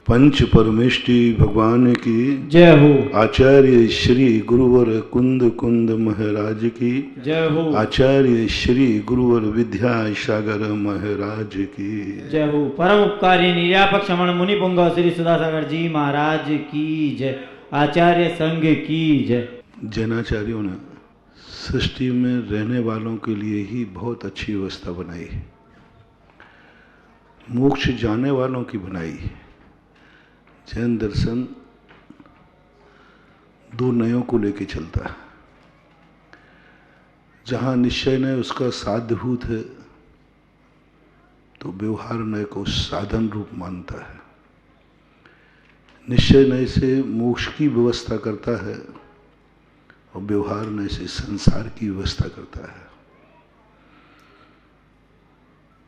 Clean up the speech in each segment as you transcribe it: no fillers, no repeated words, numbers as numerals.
पंच परमेष्टि भगवान की जय हो। आचार्य श्री गुरुवर कुंद कुंद महाराज की जय हो। आचार्य श्री गुरुवर विद्या सागर महाराज की जय हो। परम उपकारी निर्यापक श्रमण मुनि पुंग श्री सुधासागर जी महाराज की जय। आचार्य संघ की जय। जैनाचार्यों ने सृष्टि में रहने वालों के लिए ही बहुत अच्छी व्यवस्था बनाई, मोक्ष जाने वालों की बनाई। जैन दर्शन दो नयों को लेके चलता है। जहां निश्चय नय उसका साध्यभूत है तो व्यवहार नय को साधन रूप मानता है। निश्चय नय से मोक्ष की व्यवस्था करता है और व्यवहार नय से संसार की व्यवस्था करता है।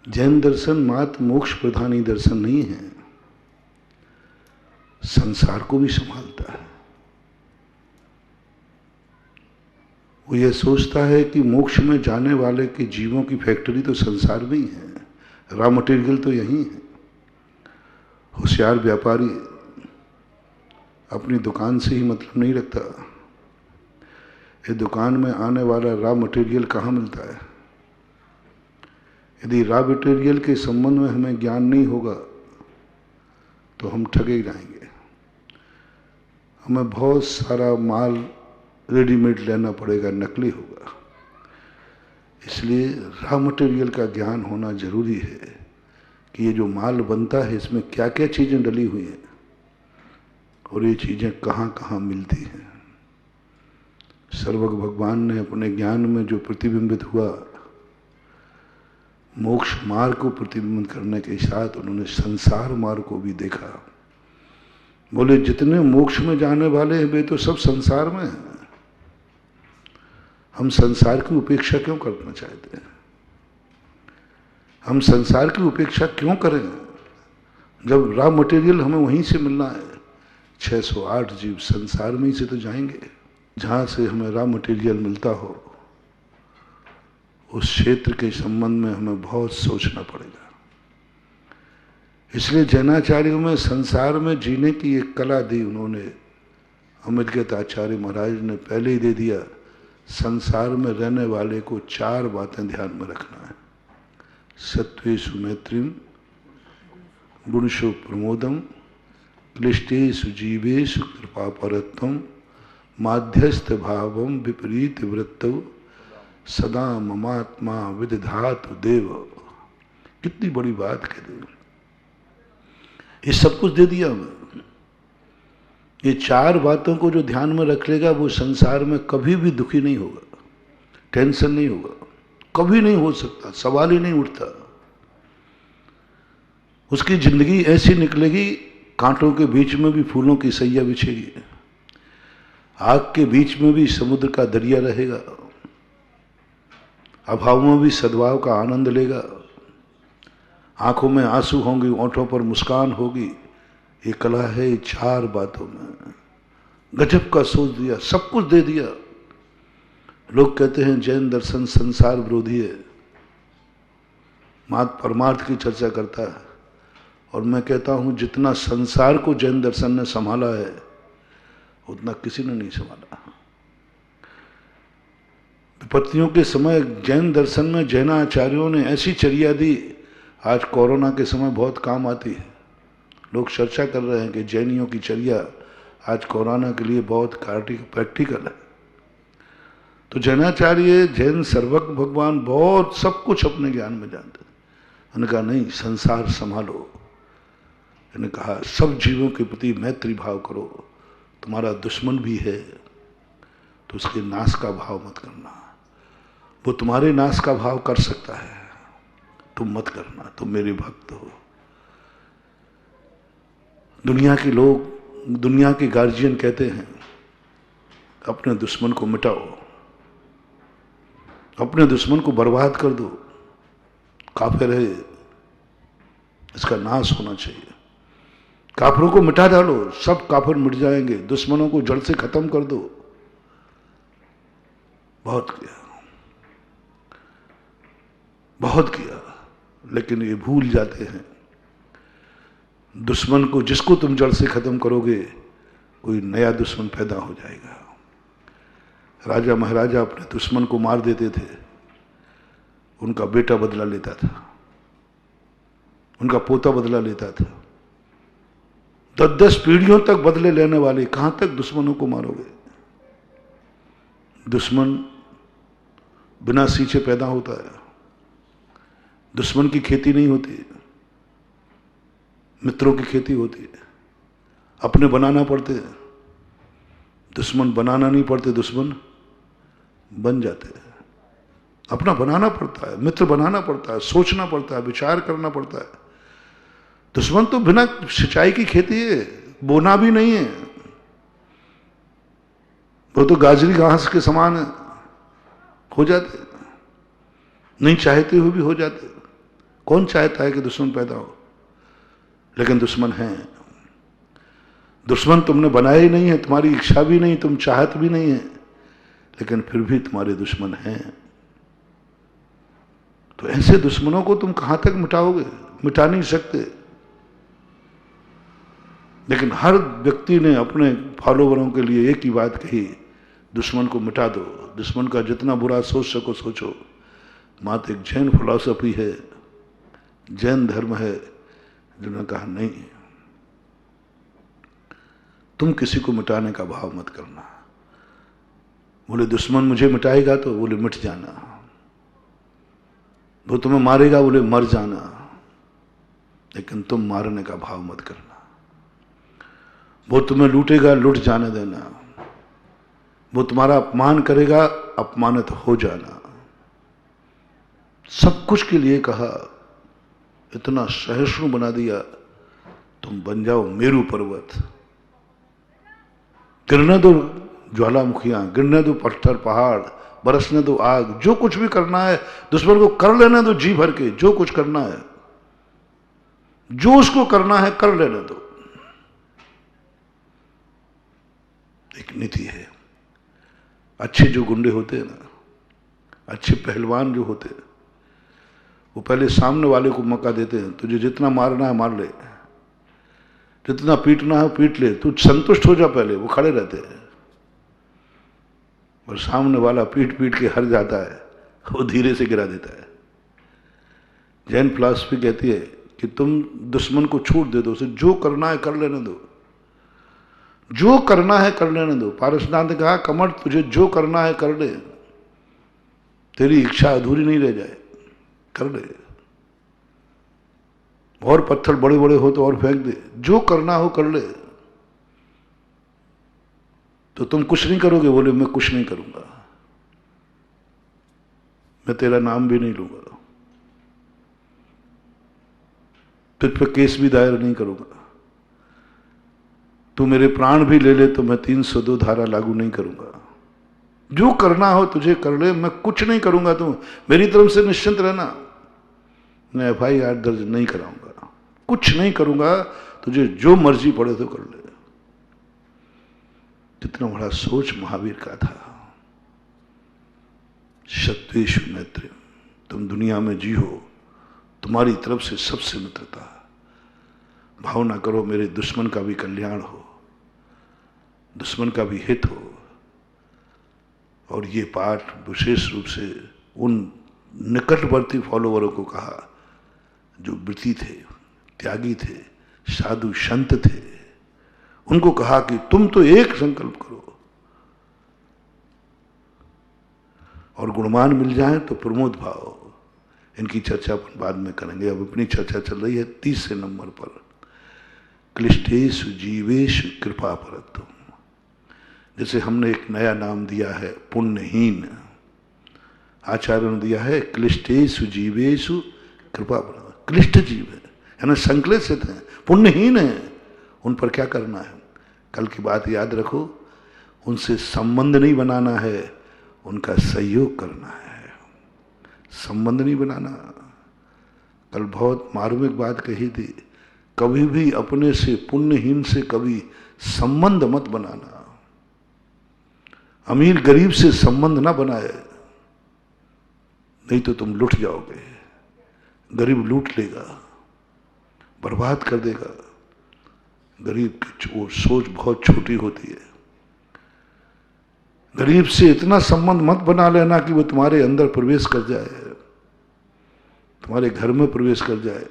जैन दर्शन मात्र मोक्ष प्रधानी दर्शन नहीं है, संसार को भी संभालता है। वो ये सोचता है कि मोक्ष में जाने वाले के जीवों की फैक्ट्री तो संसार में ही है, रॉ मटेरियल तो यही है। होशियार व्यापारी अपनी दुकान से ही मतलब नहीं रखता, ये दुकान में आने वाला रॉ मटेरियल कहाँ मिलता है। यदि रॉ मटेरियल के संबंध में हमें ज्ञान नहीं होगा तो हम ठगे जाएंगे। हमें बहुत सारा माल रेडीमेड लेना पड़ेगा, नकली होगा। इसलिए रॉ मटेरियल का ज्ञान होना जरूरी है कि ये जो माल बनता है इसमें क्या क्या चीज़ें डली हुई हैं और ये चीज़ें कहाँ कहाँ मिलती हैं। सर्वज्ञ भगवान ने अपने ज्ञान में जो प्रतिबिंबित हुआ, मोक्ष मार्ग को प्रतिबिंबित करने के साथ उन्होंने संसार मार्ग को भी देखा। बोले जितने मोक्ष में जाने वाले हैं वे तो सब संसार में हैं। हम संसार की उपेक्षा क्यों करना चाहते हैं? हम संसार की उपेक्षा क्यों करें जब रॉ मटेरियल हमें वहीं से मिलना है। 608 जीव संसार में ही से तो जाएंगे। जहाँ से हमें रॉ मटेरियल मिलता हो उस क्षेत्र के संबंध में हमें बहुत सोचना पड़ेगा। इसलिए जैनाचार्यों में संसार में जीने की एक कला दी उन्होंने। अमृतगत आचार्य महाराज ने पहले ही दे दिया, संसार में रहने वाले को 4 बातें ध्यान में रखना है। सत्वेषु मैत्रीम, गुणशो प्रमोदम, क्लिष्टेषु जीवेषु कृपापरत्वम, माध्यस्थ भावम विपरीत वृत्तौ, सदा ममात्मा विदधातु देव। कितनी बड़ी बात कह दी। ये सब कुछ दे दिया हमें। ये 4 बातों को जो ध्यान में रख लेगा वो संसार में कभी भी दुखी नहीं होगा, टेंशन नहीं होगा, कभी नहीं हो सकता, सवाल ही नहीं उठता। उसकी जिंदगी ऐसी निकलेगी, कांटों के बीच में भी फूलों की सैया बिछेगी, आग के बीच में भी समुद्र का दरिया रहेगा, अभाव में भी सद्भाव का आनंद लेगा, आंखों में आंसू होंगे, ओंठों पर मुस्कान होगी। ये कला है 4 बातों में। गजब का सोच दिया, सब कुछ दे दिया। लोग कहते हैं जैन दर्शन संसार विरोधी है, मात्र परमार्थ की चर्चा करता है। और मैं कहता हूं जितना संसार को जैन दर्शन ने संभाला है उतना किसी ने नहीं संभाला। विपत्तियों के समय जैन दर्शन में जैनाचार्यों ने ऐसी चर्या दी, आज कोरोना के समय बहुत काम आती है। लोग चर्चा कर रहे हैं कि जैनियों की चर्या आज कोरोना के लिए बहुत प्रैक्टिकल है। तो जैनाचार्य, जैन सर्वज्ञ भगवान बहुत सब कुछ अपने ज्ञान में जानते हैं। उन्होंने कहा नहीं, संसार संभालो। उन्होंने कहा सब जीवों के प्रति मैत्री भाव करो, तुम्हारा दुश्मन भी है तो उसके नाश का भाव मत करना, वो तुम्हारे नाश का भाव कर सकता है, तुम मत करना, तुम मेरे भक्त हो। दुनिया के लोग, दुनिया के गार्जियन कहते हैं अपने दुश्मन को मिटाओ, अपने दुश्मन को बर्बाद कर दो, काफिर है, इसका नाश होना चाहिए, काफिरों को मिटा डालो, सब काफिर मिट जाएंगे, दुश्मनों को जड़ से खत्म कर दो। बहुत किया, बहुत किया, लेकिन ये भूल जाते हैं दुश्मन को जिसको तुम जड़ से खत्म करोगे कोई नया दुश्मन पैदा हो जाएगा। राजा महाराजा अपने दुश्मन को मार देते थे, उनका बेटा बदला लेता था, उनका पोता बदला लेता था। 10-10 पीढ़ियों तक बदले लेने वाले, कहां तक दुश्मनों को मारोगे? दुश्मन बिना सींचे पैदा होता है, दुश्मन की खेती नहीं होती, मित्रों की खेती होती है। अपने बनाना पड़ते हैं, दुश्मन बनाना नहीं पड़ते, दुश्मन बन जाते हैं। अपना बनाना पड़ता है, मित्र बनाना पड़ता है, सोचना पड़ता है, विचार करना पड़ता है। दुश्मन तो बिना सिंचाई की खेती है, बोना भी नहीं है, वो तो गाजरी घास के समान है, हो जाते, नहीं चाहते हुए भी हो जाते। कौन चाहता है कि दुश्मन पैदा हो? लेकिन दुश्मन है। दुश्मन तुमने बनाए ही नहीं है, तुम्हारी इच्छा भी नहीं, तुम चाहत भी नहीं है, लेकिन फिर भी तुम्हारे दुश्मन हैं। तो ऐसे दुश्मनों को तुम कहां तक मिटाओगे? मिटा नहीं सकते। लेकिन हर व्यक्ति ने अपने फॉलोवरों के लिए एक ही बात कही, दुश्मन को मिटा दो, दुश्मन का जितना बुरा सोच सको सोचो। मात्र एक जैन फिलॉसफी है, जैन धर्म है, जिन्होंने कहा नहीं, तुम किसी को मिटाने का भाव मत करना। बोले दुश्मन मुझे मिटाएगा तो बोले मिट जाना, वो तुम्हें मारेगा बोले मर जाना, लेकिन तुम मारने का भाव मत करना। वो तुम्हें लूटेगा, लूट जाने देना। वो तुम्हारा अपमान करेगा, अपमानित हो जाना। सब कुछ के लिए कहा, इतना सहिष्णु बना दिया, तुम बन जाओ मेरू पर्वत। गिरने दो ज्वालामुखियां, गिरने दो पत्थर पहाड़, बरसने दो आग, जो कुछ भी करना है दुश्मन को कर लेने दो, जी भर के जो कुछ करना है, जो उसको करना है कर लेने दो। एक नीति है। अच्छे जो गुंडे होते हैं ना, अच्छे पहलवान जो होते हैं, वो पहले सामने वाले को मौका देते हैं, तुझे जितना मारना है मार ले, जितना पीटना है पीट ले, तू संतुष्ट हो जा पहले। वो खड़े रहते हैं और सामने वाला पीट पीट के हर जाता है, वो धीरे से गिरा देता है। जैन फिलॉसफी कहती है कि तुम दुश्मन को छूट दे दो, उसे जो करना है कर लेने दो, जो करना है कर लेने दो। पारसनाथ ने कहा कमर तुझे जो करना है कर ले, तेरी इच्छा अधूरी नहीं रह जाए, कर ले। और पत्थर बड़े बड़े हो तो और फेंक दे, जो करना हो कर ले। तो तुम कुछ नहीं करोगे? बोले मैं कुछ नहीं करूंगा, मैं तेरा नाम भी नहीं लूंगा, तुझ पे केस भी दायर नहीं करूंगा, तू मेरे प्राण भी ले ले तो मैं 302 धारा लागू नहीं करूंगा। जो करना हो तुझे कर ले, मैं कुछ नहीं करूंगा, तू मेरी तरफ से निश्चिंत रहना। मैं FIR दर्ज नहीं कराऊंगा, कुछ नहीं करूंगा, तुझे जो मर्जी पड़े तो कर ले। कितना बड़ा सोच महावीर का था। शत्रुषु मैत्री, तुम दुनिया में जी हो, तुम्हारी तरफ से सबसे मित्रता, भावना करो मेरे दुश्मन का भी कल्याण हो, दुश्मन का भी हित हो। और ये पाठ विशेष रूप से उन निकटवर्ती फॉलोवरों को कहा जो व्रती थे, त्यागी थे, साधु संत थे। उनको कहा कि तुम तो एक संकल्प करो, और गुणमान मिल जाए तो प्रमोद भाव। इनकी चर्चा अपन बाद में करेंगे। अब अपनी चर्चा चल रही है 30 नंबर पर, क्लिष्टेषु जीवेषु कृपा परत्वम। जैसे हमने एक नया नाम दिया है पुण्यहीन, आचार्य ने दिया है क्लिष्टेषु जीवेषु कृपा परत्वम। क्लिष्ट जीव है, यानी संक्लेशित है, पुण्यहीन है, उन पर क्या करना है? कल की बात याद रखो, उनसे संबंध नहीं बनाना है, उनका सहयोग करना है, संबंध नहीं बनाना। कल बहुत मार्मिक बात कही थी, कभी भी अपने से पुण्यहीन से कभी संबंध मत बनाना। अमीर गरीब से संबंध ना बनाए, नहीं तो तुम लुट जाओगे। गरीब लूट लेगा, बर्बाद कर देगा, गरीब की वो सोच बहुत छोटी होती है। गरीब से इतना संबंध मत बना लेना कि वो तुम्हारे अंदर प्रवेश कर जाए, तुम्हारे घर में प्रवेश कर जाए।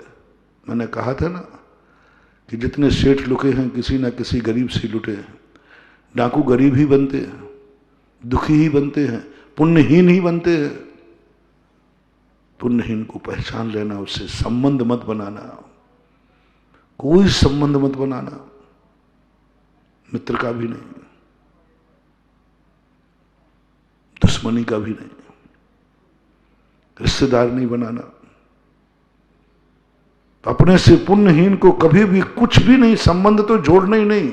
मैंने कहा था ना कि जितने सेठ लुटे हैं किसी ना किसी गरीब से लुटे हैं। डाकू गरीब ही बनते हैं, दुखी ही बनते हैं, पुण्यहीन ही बनते हैं। पुण्यहीन को पहचान लेना, उससे संबंध मत बनाना, कोई संबंध मत बनाना, मित्र का भी नहीं, दुश्मनी का भी नहीं, रिश्तेदार नहीं बनाना। अपने से पुण्यहीन को कभी भी कुछ भी नहीं, संबंध तो जोड़ना ही नहीं।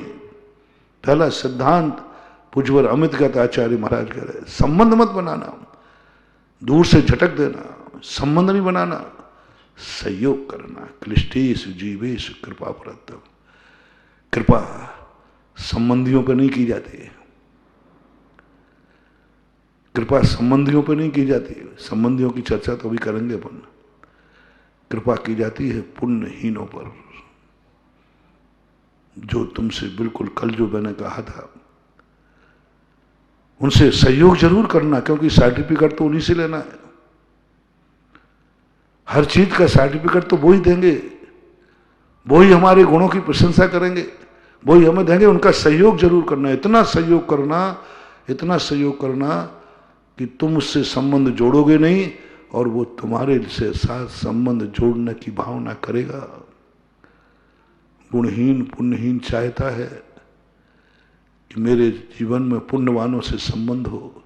पहला सिद्धांत पूज्यवर अमितगत आचार्य महाराज कह रहे, संबंध मत बनाना, दूर से झटक देना, संबंध नहीं बनाना, सहयोग करना। क्लिष्टेषु जीवेषु कृपा परतम। कृपा संबंधियों पर नहीं की जाती है, कृपा संबंधियों पर नहीं की जाती है। संबंधियों की चर्चा तो अभी करेंगे अपन। कृपा की जाती है पुण्यहीनों पर, जो तुमसे बिल्कुल कल जो मैंने कहा था, उनसे सहयोग जरूर करना, क्योंकि सर्टिफिकेट तो उन्हीं से लेना है। हर चीज का सर्टिफिकेट तो वो ही देंगे, वो ही हमारे गुणों की प्रशंसा करेंगे, वो ही हमें देंगे। उनका सहयोग जरूर करना, इतना सहयोग करना, इतना सहयोग करना कि तुम उससे संबंध जोड़ोगे नहीं और वो तुम्हारे से साथ संबंध जोड़ने की भावना करेगा। गुणहीन पुण्यहीन चाहता है कि मेरे जीवन में पुण्यवानों से संबंध हो।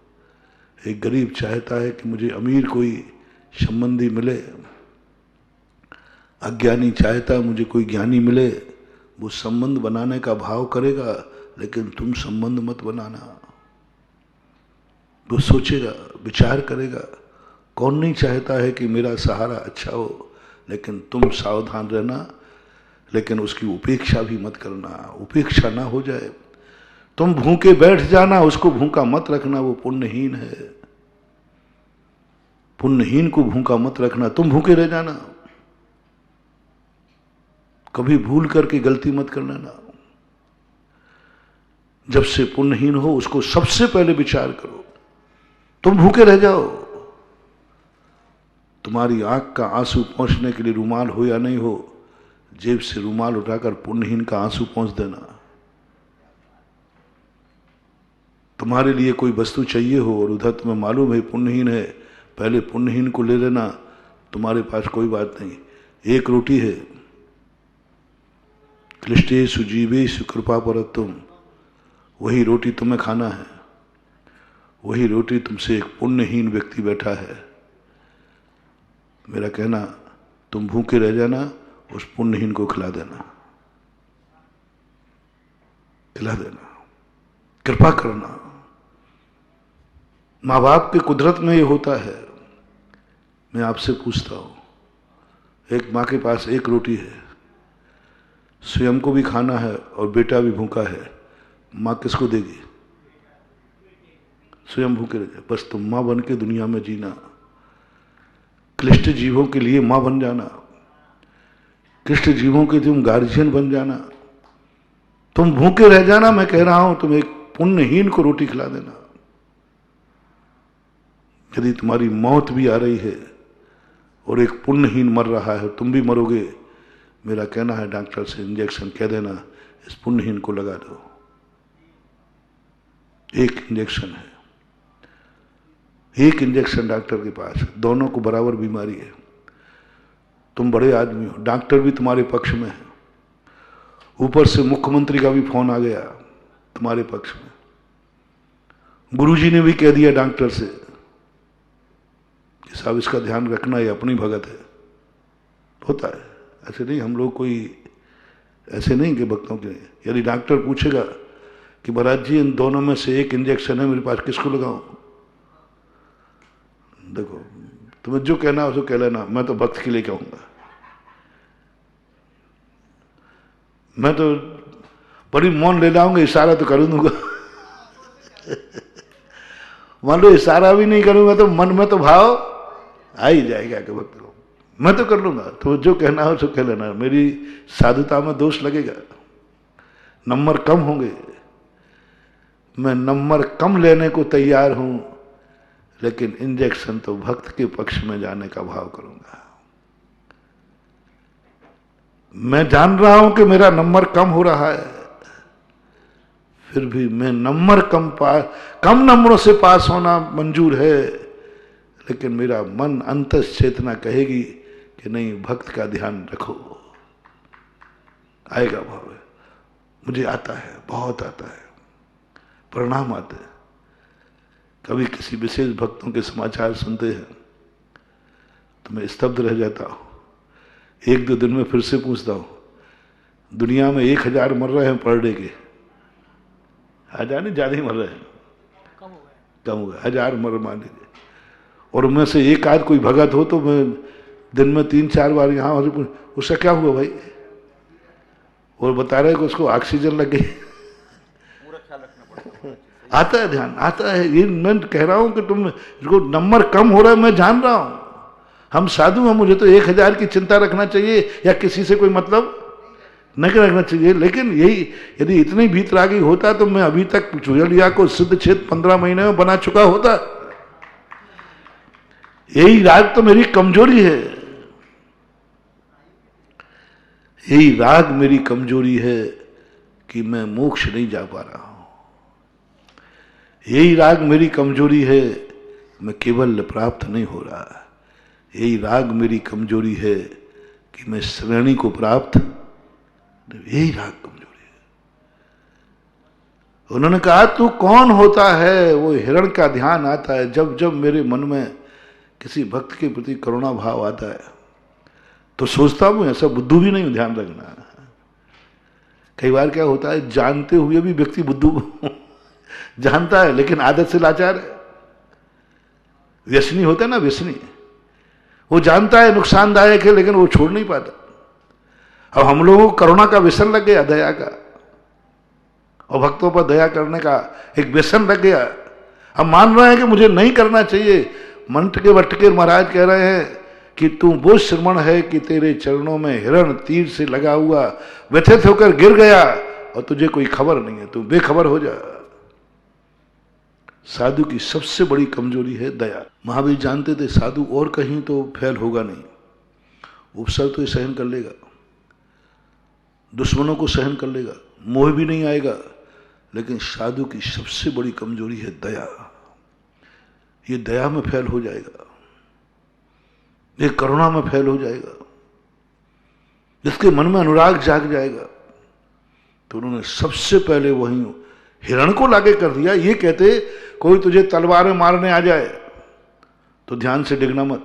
एक गरीब चाहता है कि मुझे अमीर कोई संबंधी मिले। अज्ञानी चाहता है मुझे कोई ज्ञानी मिले। वो संबंध बनाने का भाव करेगा, लेकिन तुम संबंध मत बनाना। वो सोचेगा, विचार करेगा। कौन नहीं चाहता है कि मेरा सहारा अच्छा हो, लेकिन तुम सावधान रहना, लेकिन उसकी उपेक्षा भी मत करना। उपेक्षा ना हो जाए, तुम भूखे बैठ जाना, उसको भूखा मत रखना, वो पुण्यहीन है। पुण्यहीन को भूखा मत रखना, तुम भूखे रह जाना। कभी भूल करके गलती मत करना ना। जब से पुण्यहीन हो उसको सबसे पहले विचार करो। तुम भूखे रह जाओ, तुम्हारी आंख का आंसू पहुंचने के लिए रुमाल हो या नहीं हो, जेब से रुमाल उठाकर पुण्यहीन का आंसू पहुंच देना। तुम्हारे लिए कोई वस्तु चाहिए हो और उधर तुम्हें मालूम है पुण्यहीन है, पहले पुण्यहीन को ले लेना। तुम्हारे पास कोई बात नहीं, एक रोटी है, क्लिष्टेषु जीवेषु कृपा परतम, वही रोटी तुम्हें खाना है। वही रोटी तुमसे एक पुण्यहीन व्यक्ति बैठा है। मेरा कहना, तुम भूखे रह जाना, उस पुण्यहीन को खिला देना, खिला देना, कृपा करना। माँ बाप की कुदरत में ये होता है। मैं आपसे पूछता हूं, एक माँ के पास एक रोटी है, स्वयं को भी खाना है और बेटा भी भूखा है, माँ किसको देगी? स्वयं भूखे रह जाए। बस तुम माँ बन के दुनिया में जीना, क्लिष्ट जीवों के लिए माँ बन जाना, क्लिष्ट जीवों के तुम गार्जियन बन जाना। तुम भूखे रह जाना, मैं कह रहा हूं, तुम एक पुण्यहीन को रोटी खिला देना। यदि तुम्हारी मौत भी आ रही है और एक पुण्यहीन मर रहा है, तुम भी मरोगे, मेरा कहना है डॉक्टर से इंजेक्शन कह देना, इस पुण्यहीन को लगा दो। एक इंजेक्शन है, एक इंजेक्शन डॉक्टर के पास, दोनों को बराबर बीमारी है। तुम बड़े आदमी हो, डॉक्टर भी तुम्हारे पक्ष में है, ऊपर से मुख्यमंत्री का भी फोन आ गया तुम्हारे पक्ष में, गुरुजी ने भी कह दिया डॉक्टर से कि साहब इसका ध्यान रखना, ये अपनी भगत है। होता है ऐसे नहीं, हम लोग कोई ऐसे नहीं कि भक्तों के। यदि डॉक्टर पूछेगा कि महाराज जी इन दोनों में से एक इंजेक्शन है मेरे पास, किसको लगाऊं? देखो, तुम्हें जो कहना है उसको कह लेना, मैं तो भक्त के लिए कहूंगा। मैं तो बड़ी मौन ले लाऊंगा, इशारा तो कर दूंगा। मान लो इशारा भी नहीं करूंगा तो मन में तो भाव आ ही जाएगा कि भक्त को मैं तो कर लूंगा। तो जो कहना हो उसको कह लेना, मेरी साधुता में दोष लगेगा। नंबर कम होंगे। मैं नंबर कम लेने को तैयार हूं, लेकिन इंजेक्शन तो भक्त के पक्ष में जाने का भाव करूंगा। मैं जान रहा हूं कि मेरा नंबर कम हो रहा है, फिर भी मैं नंबर कम नंबरों से पास होना मंजूर है, लेकिन मेरा मन अंतस चेतना कहेगी कि नहीं, भक्त का ध्यान रखो। आएगा भाव, मुझे आता है, बहुत आता है, परिणाम आते हैं। कभी किसी विशेष भक्तों के समाचार सुनते हैं तो मैं स्तब्ध रह जाता हूं। 1-2 दिन में फिर से पूछता हूं, दुनिया में 1000 मर रहे हैं पर डे के, 1000 नहीं, ज्यादा ही मर रहे हैं, कम हो गए 1000 मर मान लीजिए, और उनमें से एक आध कोई भगत हो तो मैं दिन में 3-4 बार यहाँ उसका क्या हुआ भाई, और बता रहे कि उसको ऑक्सीजन लग गई। आता है ध्यान, आता है। ये मैं कह रहा हूं कि तुम इसको नंबर कम हो रहा है, मैं जान रहा हूं। हम साधु हैं, मुझे तो 1000 की चिंता रखना चाहिए या किसी से कोई मतलब नहीं रखना चाहिए, लेकिन यही यदि इतनी भीतरागी होता तो मैं अभी तक चुजलिया को सिद्ध क्षेत्र 15 महीने में बना चुका होता। यही राग तो मेरी कमजोरी है, यही राग मेरी कमजोरी है कि मैं मोक्ष नहीं जा पा रहा हूं। यही राग मेरी कमजोरी है, मैं केवल प्राप्त नहीं हो रहा। यही राग मेरी कमजोरी है कि मैं श्रेणी को प्राप्त, यही राग कमजोरी है। उन्होंने कहा तू कौन होता है? वो हिरण का ध्यान आता है जब जब मेरे मन में किसी भक्त के प्रति करुणा भाव आता है तो सोचता हूं ऐसा बुद्धू भी नहीं, ध्यान रखना। कई बार क्या होता है, जानते हुए भी व्यक्ति बुद्धू जानता है लेकिन आदत से लाचार है। व्यसनी होता है ना, व्यसनी, वो जानता है नुकसानदायक है लेकिन वो छोड़ नहीं पाता। अब हम लोगों को करुणा का व्यसन लग गया, दया का, और भक्तों पर दया करने का एक व्यसन लग गया। अब मान रहे हैं कि मुझे नहीं करना चाहिए। मंटके वटके महाराज कह रहे हैं कि तू वो श्रमण है कि तेरे चरणों में हिरण तीर से लगा हुआ व्यथित होकर गिर गया और तुझे कोई खबर नहीं है, तू बेखबर हो जा। साधु की सबसे बड़ी कमजोरी है दया। महावीर जानते थे साधु और कहीं तो फेल होगा नहीं, उपसर्ग तो सहन कर लेगा, दुश्मनों को सहन कर लेगा, मोह भी नहीं आएगा, लेकिन साधु की सबसे बड़ी कमजोरी है दया। ये दया में फेल हो जाएगा, ये करुणा में फेल हो जाएगा, जिसके मन में अनुराग जाग जाएगा। तो उन्होंने सबसे पहले वहीं हिरण को लागे कर दिया। ये कहते कोई तुझे तलवारें मारने आ जाए तो ध्यान से डिगना मत,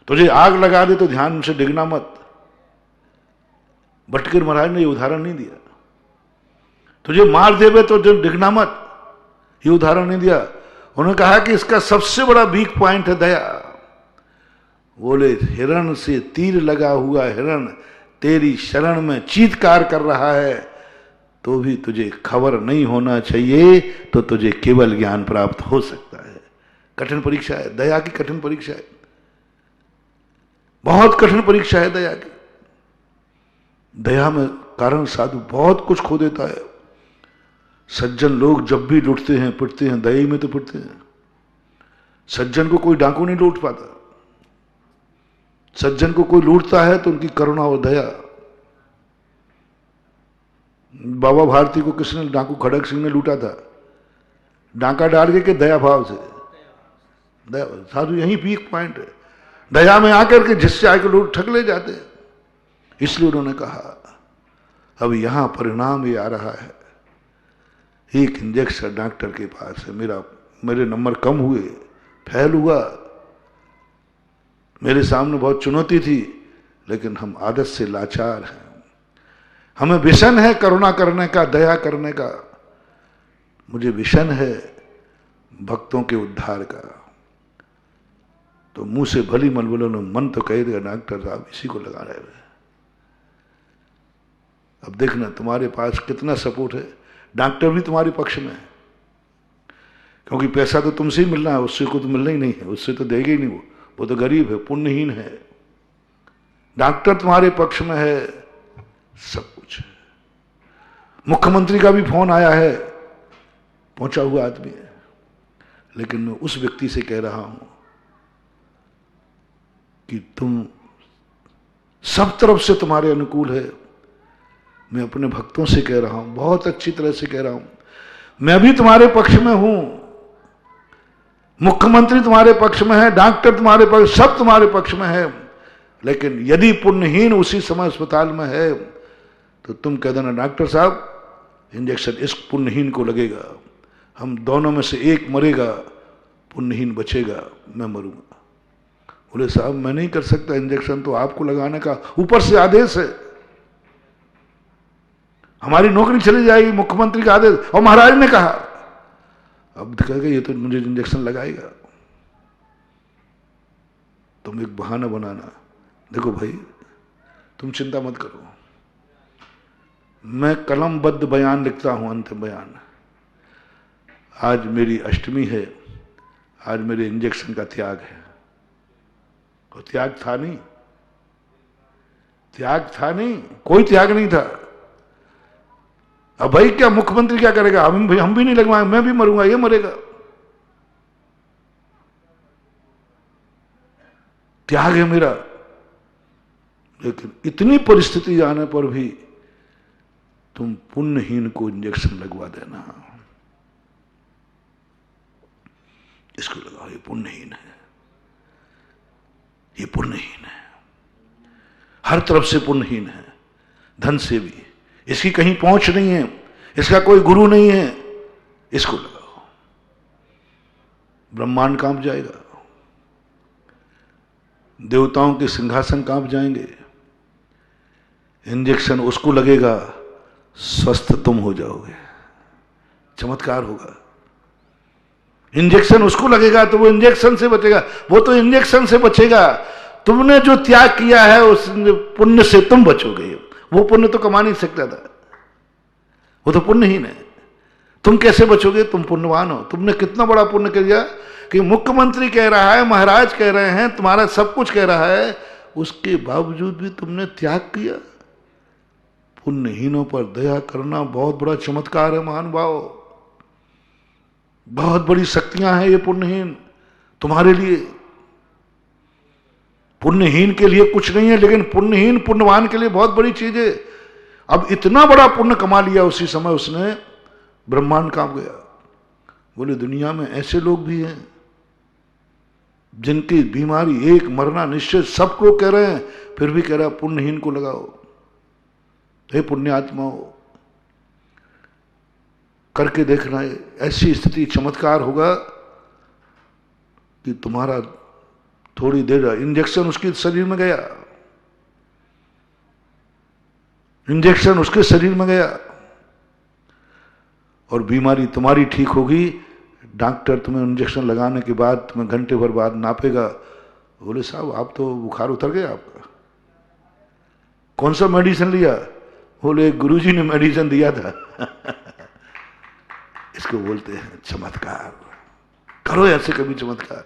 तुझे आग लगा दे तो ध्यान से डिगना मत। भटकर महाराज ने ये उदाहरण नहीं दिया। तुझे मार देवे तो जब डिगना मत, ये उदाहरण नहीं दिया। उन्होंने कहा कि इसका सबसे बड़ा वीक पॉइंट है दया। बोले हिरण से तीर लगा हुआ हिरण तेरी शरण में चीत्कार कर रहा है तो भी तुझे खबर नहीं होना चाहिए, तो तुझे केवल ज्ञान प्राप्त हो सकता है। कठिन परीक्षा है दया की, कठिन परीक्षा है, बहुत कठिन परीक्षा है दया की। दया में कारण साधु बहुत कुछ खो देता है। सज्जन लोग जब भी लुटते हैं पिटते हैं, दया में तो पिटते हैं। सज्जन को कोई डाकू नहीं लूट पाता। सज्जन को कोई लूटता है तो उनकी करुणा और दया। बाबा भारती को किसने, डाकू खड़क सिंह ने लूटा था, डांका डाल के दया भाव से। दया साधु यही वीक पॉइंट है, दया में आकर के जिससे आकर लोग ठग ले जाते हैं। इसलिए उन्होंने कहा अब यहां परिणाम ये आ रहा है। एक इंजेक्शन डॉक्टर के पास है, मेरे नंबर कम हुए, फेल हुआ, मेरे सामने बहुत चुनौती थी, लेकिन हम आदत से लाचार हैं। हमें विषन है करुणा करने का, दया करने का। मुझे विषन है भक्तों के उद्धार का। तो मुंह से भली मन बोलो, मन तो कह देगा डॉक्टर साहब इसी को लगा रहे हैं। अब देखना तुम्हारे पास कितना सपोर्ट है। डॉक्टर भी तुम्हारे पक्ष में है, क्योंकि पैसा तो तुमसे ही मिलना है, उससे को तो मिलना ही नहीं है, उससे तो देगा ही नहीं। वो तो गरीब है, पुण्यहीन है। डॉक्टर तुम्हारे पक्ष में है, सब कुछ है। मुख्यमंत्री का भी फोन आया है, पहुंचा हुआ आदमी है, लेकिन मैं उस व्यक्ति से कह रहा हूं कि तुम सब तरफ से तुम्हारे अनुकूल है। मैं अपने भक्तों से कह रहा हूं, बहुत अच्छी तरह से कह रहा हूं, मैं भी तुम्हारे पक्ष में हूं, मुख्यमंत्री तुम्हारे पक्ष में है, डॉक्टर तुम्हारे पक्ष, सब तुम्हारे पक्ष में है। लेकिन यदि पुण्यहीन उसी समय अस्पताल में है तो तुम कह देना डॉक्टर साहब इंजेक्शन इस पुण्यहीन को लगेगा, हम दोनों में से एक मरेगा, पुण्यहीन बचेगा, मैं मरूंगा। बोले साहब मैं नहीं कर सकता, इंजेक्शन तो आपको लगाने का ऊपर से आदेश है, हमारी नौकरी चली जाएगी, मुख्यमंत्री का आदेश, और महाराज ने कहा। अब कहेगा ये तो मुझे इंजेक्शन लगाएगा। तुम एक बहाना बनाना, देखो भाई तुम चिंता मत करो, मैं कलमबद्ध बयान लिखता हूं, अंतिम बयान। आज मेरी अष्टमी है, आज मेरे इंजेक्शन का त्याग है। और त्याग था नहीं, त्याग था नहीं, कोई त्याग नहीं था। अब भाई क्या मुख्यमंत्री क्या करेगा, हम भी नहीं लगवाएंगे, मैं भी मरूंगा, ये मरेगा। त्याग है मेरा। लेकिन इतनी परिस्थिति आने पर भी तुम पुण्यहीन को इंजेक्शन लगवा देना, इसको लगाओ, ये पुण्यहीन है, ये पुण्यहीन है, हर तरफ से पुण्यहीन है, धन से भी, इसकी कहीं पहुंच नहीं है, इसका कोई गुरु नहीं है, इसको लगाओ, ब्रह्मांड कांप जाएगा, देवताओं के सिंहासन कांप जाएंगे। इंजेक्शन उसको लगेगा, स्वस्थ तुम हो जाओगे, चमत्कार होगा। इंजेक्शन उसको लगेगा तो वो इंजेक्शन से बचेगा, वो तो इंजेक्शन से बचेगा। तुमने जो त्याग किया है उस पुण्य से तुम बचोगे। वो पुण्य तो कमा नहीं सकता था, वो तो पुण्यहीन है। तुम कैसे बचोगे, तुम पुण्यवान हो। तुमने कितना बड़ा पुण्य कर दिया कि मुख्यमंत्री कह रहा है, महाराज कह रहे हैं, तुम्हारा सब कुछ कह रहा है, उसके बावजूद भी तुमने त्याग किया। पुण्यहीनों पर दया करना बहुत बड़ा चमत्कार है महानुभाव, बहुत बड़ी शक्तियां हैं ये पुण्यहीन तुम्हारे लिए। पुण्यहीन के लिए कुछ नहीं है, लेकिन पुण्यहीन पुण्यवान के लिए बहुत बड़ी चीज है। अब इतना बड़ा पुण्य कमा लिया उसी समय उसने, ब्रह्मांड कांप गया। बोले दुनिया में ऐसे लोग भी हैं जिनकी बीमारी एक मरना निश्चित, सबको कह रहे हैं, फिर भी कह रहा पुण्यहीन को लगाओ। हे पुण्यात्माओं, करके देखना है, ऐसी स्थिति चमत्कार होगा कि तुम्हारा थोड़ी देर इंजेक्शन उसके शरीर में गया, इंजेक्शन उसके शरीर में गया और बीमारी तुम्हारी ठीक होगी। डॉक्टर तुम्हें इंजेक्शन लगाने के बाद तुम्हें घंटे भर बाद नापेगा। बोले साहब आप तो बुखार उतर गया आपका, कौन सा मेडिसिन लिया? बोले गुरुजी ने मेडिसिन दिया था। इसको बोलते हैं चमत्कार। करो ऐसे कभी चमत्कार।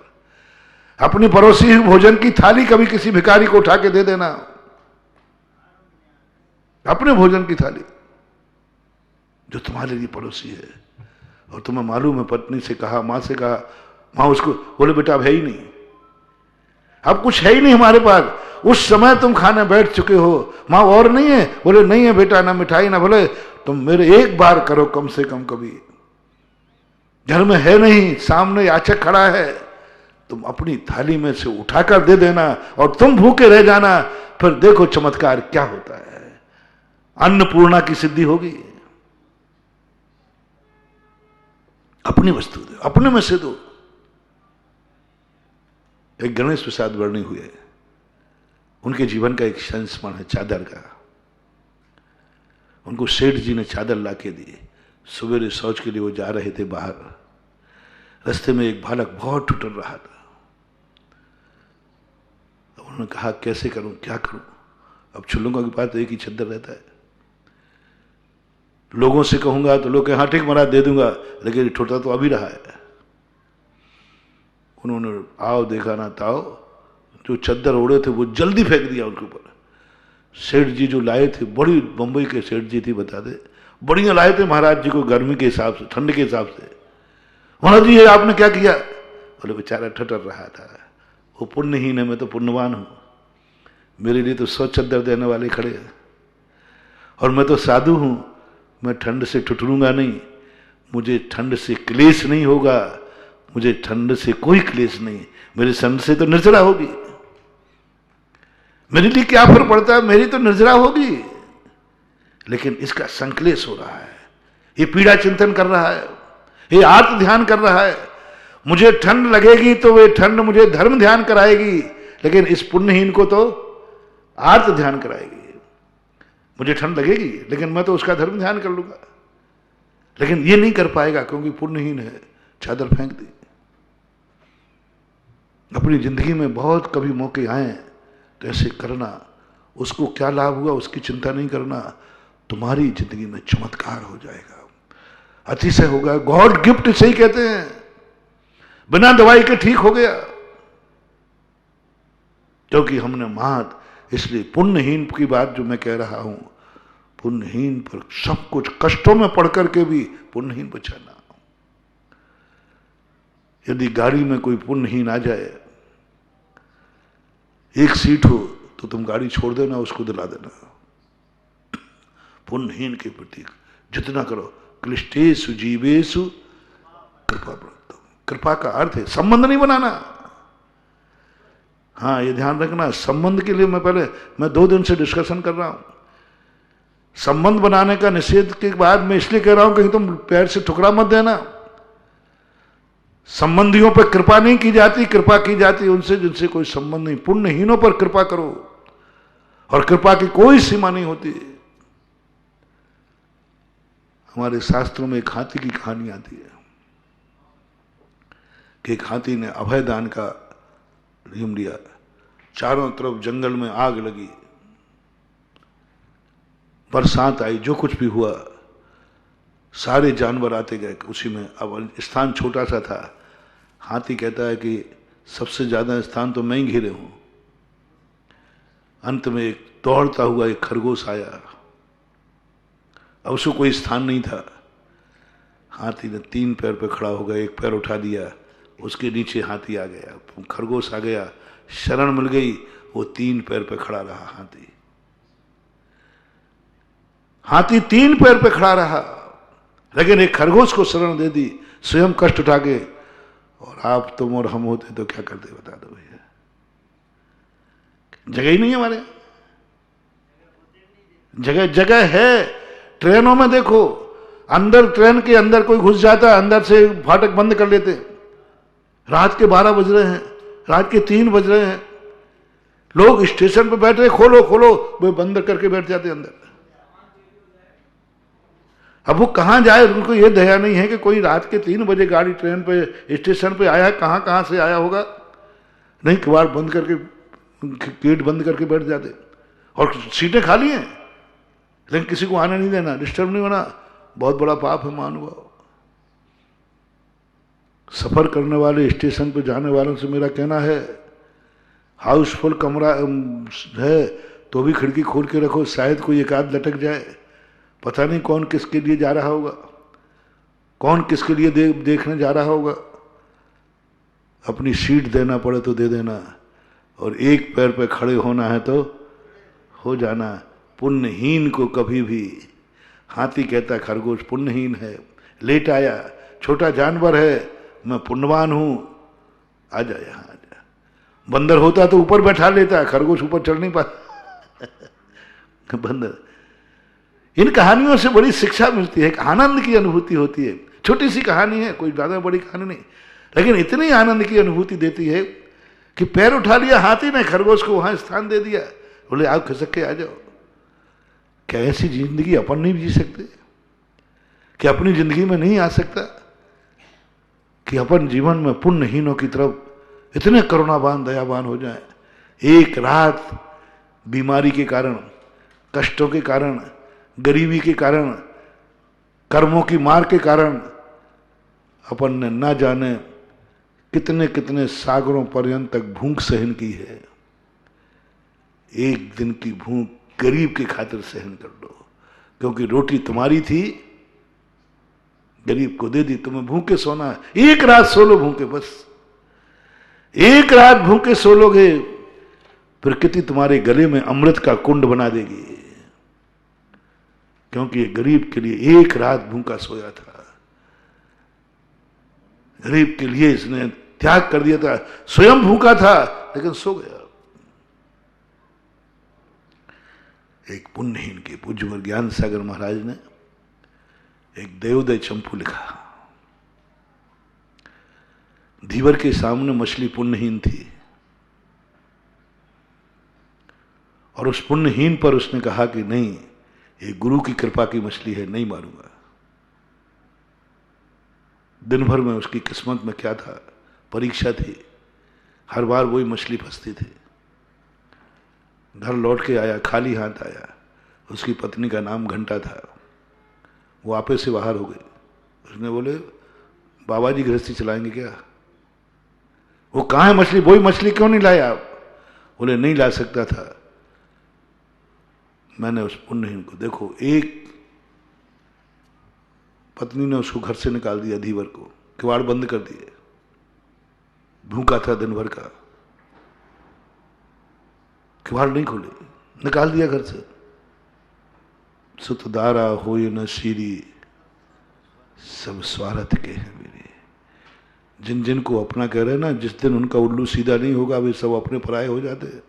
अपनी पड़ोसी भोजन की थाली कभी किसी भिखारी को उठा के दे देना, अपने भोजन की थाली जो तुम्हारे लिए पड़ोसी है। और तुम्हें मालूम है, पत्नी से कहा, मां से कहा, मां उसको बोले बेटा अब है ही नहीं, अब कुछ है ही नहीं हमारे पास। उस समय तुम खाने बैठ चुके हो, मां और नहीं है? बोले नहीं है बेटा, ना मिठाई ना। बोले तुम मेरे एक बार करो कम से कम, कभी घर में है नहीं, सामने याचक खड़ा है, तुम अपनी थाली में से उठाकर दे देना और तुम भूखे रह जाना, फिर देखो चमत्कार क्या होता है। अन्नपूर्णा की सिद्धि होगी। अपनी वस्तु दो, अपने में से दो। एक गणेश प्रसाद वर्णी हुए, उनके जीवन का एक संस्मरण है चादर का। उनको सेठ जी ने चादर लाके दी। सवेरे शौच के लिए वो जा रहे थे बाहर, रास्ते में एक बालक बहुत ठुठर रहा था। उन्होंने कहा कैसे करूं, क्या करूं? अब चुल्लुंगा के पास तो एक ही चद्दर रहता है, लोगों से कहूंगा तो लोग कहें हाँ ठीक महाराज दे दूंगा, लेकिन ठुठा तो अभी रहा है। उन्होंने आओ देखा ना ताओ, जो चद्दर ओढ़े थे वो जल्दी फेंक दिया उनके ऊपर। सेठ जी जो लाए थे, बड़ी बंबई के सेठ जी थी बता दे, बढ़िया लाए थे महाराज जी को गर्मी के हिसाब से, ठंड के हिसाब से। महाराज जी ये आपने क्या किया? बोले बेचारा ठटर रहा था, वो पुण्यहीन है, मैं तो पुण्यवान हूं, मेरे लिए तो 100 चद्दर देने वाले खड़े हैं, और मैं तो साधु हूं, मैं ठंड से ठुठरूंगा नहीं, मुझे ठंड से क्लेश नहीं होगा, मुझे ठंड से कोई क्लेश नहीं, मेरे ठंड से तो निर्जरा होगी, मेरे लिए क्या फर्क पड़ता है, मेरी तो निर्जरा होगी। लेकिन इसका संक्लेश हो रहा है, ये पीड़ा चिंतन कर रहा है, ये आत्म ध्यान कर रहा है। मुझे ठंड लगेगी तो वे ठंड मुझे धर्म ध्यान कराएगी, लेकिन इस पुण्यहीन को तो आत्म ध्यान कराएगी। मुझे ठंड लगेगी लेकिन मैं तो उसका धर्म ध्यान कर लूंगा, लेकिन ये नहीं कर पाएगा क्योंकि पुण्यहीन है, चादर फेंक दी। अपनी जिंदगी में बहुत कभी मौके आए तो ऐसे करना, उसको क्या लाभ हुआ उसकी चिंता नहीं करना, तुम्हारी जिंदगी में चमत्कार हो जाएगा, अतिशय होगा। गॉड गिफ्ट इसे ही कहते हैं, बिना दवाई के ठीक हो गया, क्योंकि हमने महत। इसलिए पुण्यहीन की बात जो मैं कह रहा हूं, पुण्यहीन पर सब कुछ कष्टों में पड़ करके भी पुण्यहीन बचाना। यदि गाड़ी में कोई पुण्यहीन आ जाए, एक सीट हो तो तुम गाड़ी छोड़ देना, उसको दिला देना। पुण्यहीन के प्रति जितना करो, क्लिष्टेषु जीवेषु कृपा प्रवृत्तम। कृपा का अर्थ है संबंध नहीं बनाना। हाँ, ये ध्यान रखना, संबंध के लिए मैं 2 दिन से डिस्कशन कर रहा हूं। संबंध बनाने का निषेध के बाद मैं इसलिए कह रहा हूं कहीं तुम पैर से ठुकरा मत देना। संबंधियों पर कृपा नहीं की जाती, कृपा की जाती उनसे जिनसे कोई संबंध नहीं। पुण्यहीनों पर कृपा करो, और कृपा की कोई सीमा नहीं होती। हमारे शास्त्रों में एक हाथी की कहानी आती है कि एक हाथी ने अभयदान का नियम लिया। चारों तरफ जंगल में आग लगी, बरसात आई, जो कुछ भी हुआ, सारे जानवर आते गए उसी में। अब स्थान छोटा सा था। हाथी कहता है कि सबसे ज्यादा स्थान तो मैं ही घेरे हूं। अंत में एक दौड़ता हुआ एक खरगोश आया, अब उसको कोई स्थान नहीं था। हाथी ने 3 पैर पे खड़ा हो गया, एक पैर उठा दिया, उसके नीचे हाथी आ गया, खरगोश आ गया, शरण मिल गई, वो 3 पैर पे खड़ा रहा। हाथी 3 पैर पे खड़ा रहा, लेकिन एक खरगोश को शरण दे दी, स्वयं कष्ट उठा के। और आप तुम और हम होते तो क्या करते बता दो भैया, जगह ही नहीं है हमारे। जगह जगह है, ट्रेनों में देखो, अंदर ट्रेन के अंदर कोई घुस जाता है, अंदर से फाटक बंद कर लेते। रात के 12 बज रहे हैं, रात के 3 बज रहे हैं, लोग स्टेशन पे बैठ रहे, खोलो खोलो, वे बंद करके बैठ जाते अंदर। अब वो कहां जाए, उनको ये दया नहीं है कि कोई रात के 3 बजे गाड़ी ट्रेन पे स्टेशन पे आया, कहां से आया होगा। नहीं, किवाड़ बंद करके, गेट बंद करके बैठ जाते, और सीटें खाली हैं, लेकिन किसी को आने नहीं देना, डिस्टर्ब नहीं होना। बहुत बड़ा पाप है महानुभाव। सफर करने वाले, स्टेशन पे जाने वालों से मेरा कहना है, हाउसफुल कमरा है तो भी खिड़की खोल के रखो, शायद कोई एक आध लटक जाए। पता नहीं कौन किसके लिए जा रहा होगा, कौन किसके लिए देखने जा रहा होगा। अपनी सीट देना पड़े तो दे देना, और एक पैर पे खड़े होना है तो हो जाना। पुण्यहीन को कभी भी, हाथी कहता खरगोश पुण्यहीन है, लेट आया, छोटा जानवर है, मैं पुण्यवान हूं, आजा यहां आजा। बंदर होता तो ऊपर बैठा लेता, खरगोश ऊपर चढ़ नहीं पाता। बंदर। इन कहानियों से बड़ी शिक्षा मिलती है, आनंद की अनुभूति होती है। छोटी सी कहानी है, कोई ज्यादा बड़ी कहानी नहीं, लेकिन इतनी आनंद की अनुभूति देती है कि पैर उठा लिया हाथी ने, खरगोश को वहां स्थान दे दिया, बोले आप खिसक के आ जाओ। क्या ऐसी जिंदगी अपन नहीं जी सकते? क्या अपनी जिंदगी में नहीं आ सकता कि अपन जीवन में पुण्यहीनों की तरफ इतने करुणावान दयावान हो जाए? एक रात बीमारी के कारण, कष्टों के कारण, गरीबी के कारण, कर्मों की मार के कारण अपन ने ना जाने कितने कितने सागरों पर्यंत तक भूख सहन की है। एक दिन की भूख गरीब की खातिर सहन कर लो, क्योंकि रोटी तुम्हारी थी, गरीब को दे दी, तुम्हें भूखे सोना है, एक रात सो लो भूखे, बस एक रात भूखे सो लोगे, प्रकृति तुम्हारे गले में अमृत का कुंड बना देगी, क्योंकि गरीब के लिए एक रात भूखा सोया था, गरीब के लिए इसने त्याग कर दिया था, स्वयं भूखा था लेकिन सो गया। एक पुण्यहीन के पूज्यवर ज्ञान सागर महाराज ने एक देवोदय चंपू लिखा। धीवर के सामने मछली पुण्यहीन थी और उस पुण्यहीन पर उसने कहा कि नहीं, ये गुरु की कृपा की मछली है, नहीं मारूंगा। दिन भर में उसकी किस्मत में क्या था, परीक्षा थी, हर बार वही मछली फंसती थी। घर लौट के आया, खाली हाथ आया, उसकी पत्नी का नाम घंटा था, वो आपे से बाहर हो गई। उसने बोले बाबा जी गृहस्थी चलाएंगे क्या? वो कहाँ है मछली, वही मछली क्यों नहीं लाया आप? बोले नहीं ला सकता था। मैंने उस पुण्यहीन को, देखो, एक पत्नी ने उसको घर से निकाल दिया, धीवर को किवाड़ बंद कर दिए, भूखा था दिन भर का, किवाड़ नहीं खोले, निकाल दिया घर से। सुतदारा होए न सीरी, सब स्वार्थ के हैं मेरे। जिन जिन को अपना कह रहे हैं ना, जिस दिन उनका उल्लू सीधा नहीं होगा वे सब अपने पराये हो जाते हैं।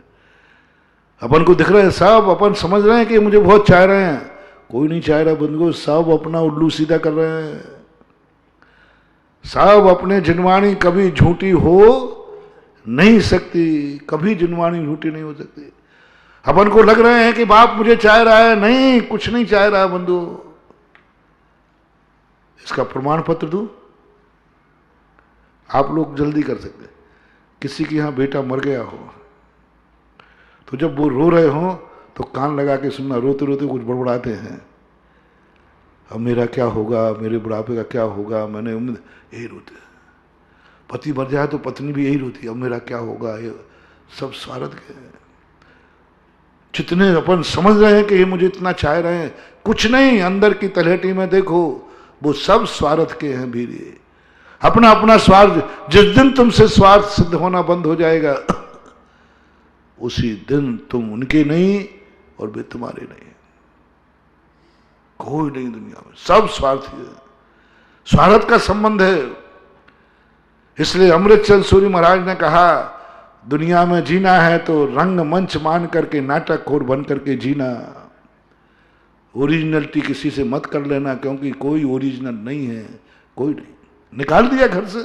अपन को दिख रहा है सब, अपन समझ रहे हैं कि मुझे बहुत चाह रहे हैं, कोई नहीं चाह रहा बंधु, सब अपना उल्लू सीधा कर रहे हैं, सब अपने जिनवाणी कभी झूठी हो नहीं सकती, कभी जिनवाणी झूठी नहीं हो सकती। अपन को लग रहे हैं कि बाप मुझे चाह रहा है, नहीं, कुछ नहीं चाह रहा बंधु। इसका प्रमाण पत्र दूं, आप लोग जल्दी कर सकते। किसी के यहां बेटा मर गया हो तो जब वो रो रहे हो तो कान लगा के सुनना, रोते रोते कुछ बड़बड़ाते हैं, अब मेरा क्या होगा, मेरे बुढ़ापे का क्या होगा, मैंने उम्मीद, यही रोते। पति मर जाए तो पत्नी भी यही रोती, अब मेरा क्या होगा, ये सब स्वार्थ के हैं। जितने अपन समझ रहे हैं कि ये मुझे इतना चाह रहे हैं, कुछ नहीं, अंदर की तलहटी में देखो वो सब स्वार्थ के हैं भीरे। अपना अपना स्वार्थ, जिस दिन तुमसे स्वार्थ सिद्ध होना बंद हो जाएगा उसी दिन तुम उनके नहीं और वे तुम्हारे नहीं। कोई नहीं दुनिया में, सब स्वार्थी है, स्वार्थ का संबंध है। इसलिए अमृतचंद सूरी महाराज ने कहा, दुनिया में जीना है तो रंग मंच मान करके, नाटक खोर बन करके जीना। ओरिजिनलिटी किसी से मत कर लेना, क्योंकि कोई ओरिजिनल नहीं है, कोई नहीं। निकाल दिया घर से,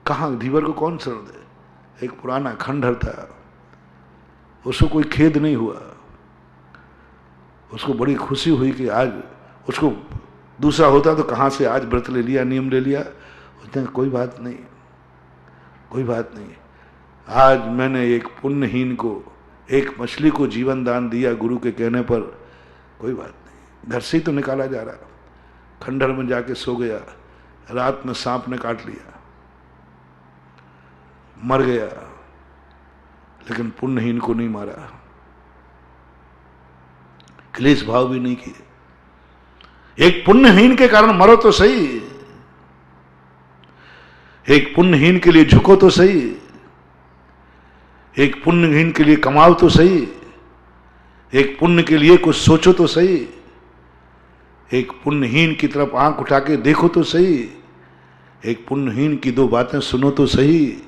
कहां, धीवर को कौन शरण दे? एक पुराना खंडहर था, उसको कोई खेद नहीं हुआ, उसको बड़ी खुशी हुई कि आज, उसको दूसरा होता तो कहां से आज व्रत ले लिया, नियम ले लिया। उसने कोई बात नहीं, कोई बात नहीं, आज मैंने एक पुण्यहीन को, एक मछली को जीवन दान दिया गुरु के कहने पर, कोई बात नहीं। घर से ही तो निकाला जा रहा, खंडहर में जाके सो गया, रात में सांप ने काट लिया, मर गया, लेकिन पुण्यहीन को नहीं मारा, क्लेश भाव भी नहीं किए। एक पुण्यहीन के कारण मरो तो सही, एक पुण्यहीन के लिए झुको तो सही, एक पुण्यहीन के लिए कमाओ तो सही, एक पुण्य के लिए कुछ सोचो तो सही, एक पुण्यहीन की तरफ आंख उठा के देखो तो सही, एक पुण्यहीन की दो बातें सुनो तो सही,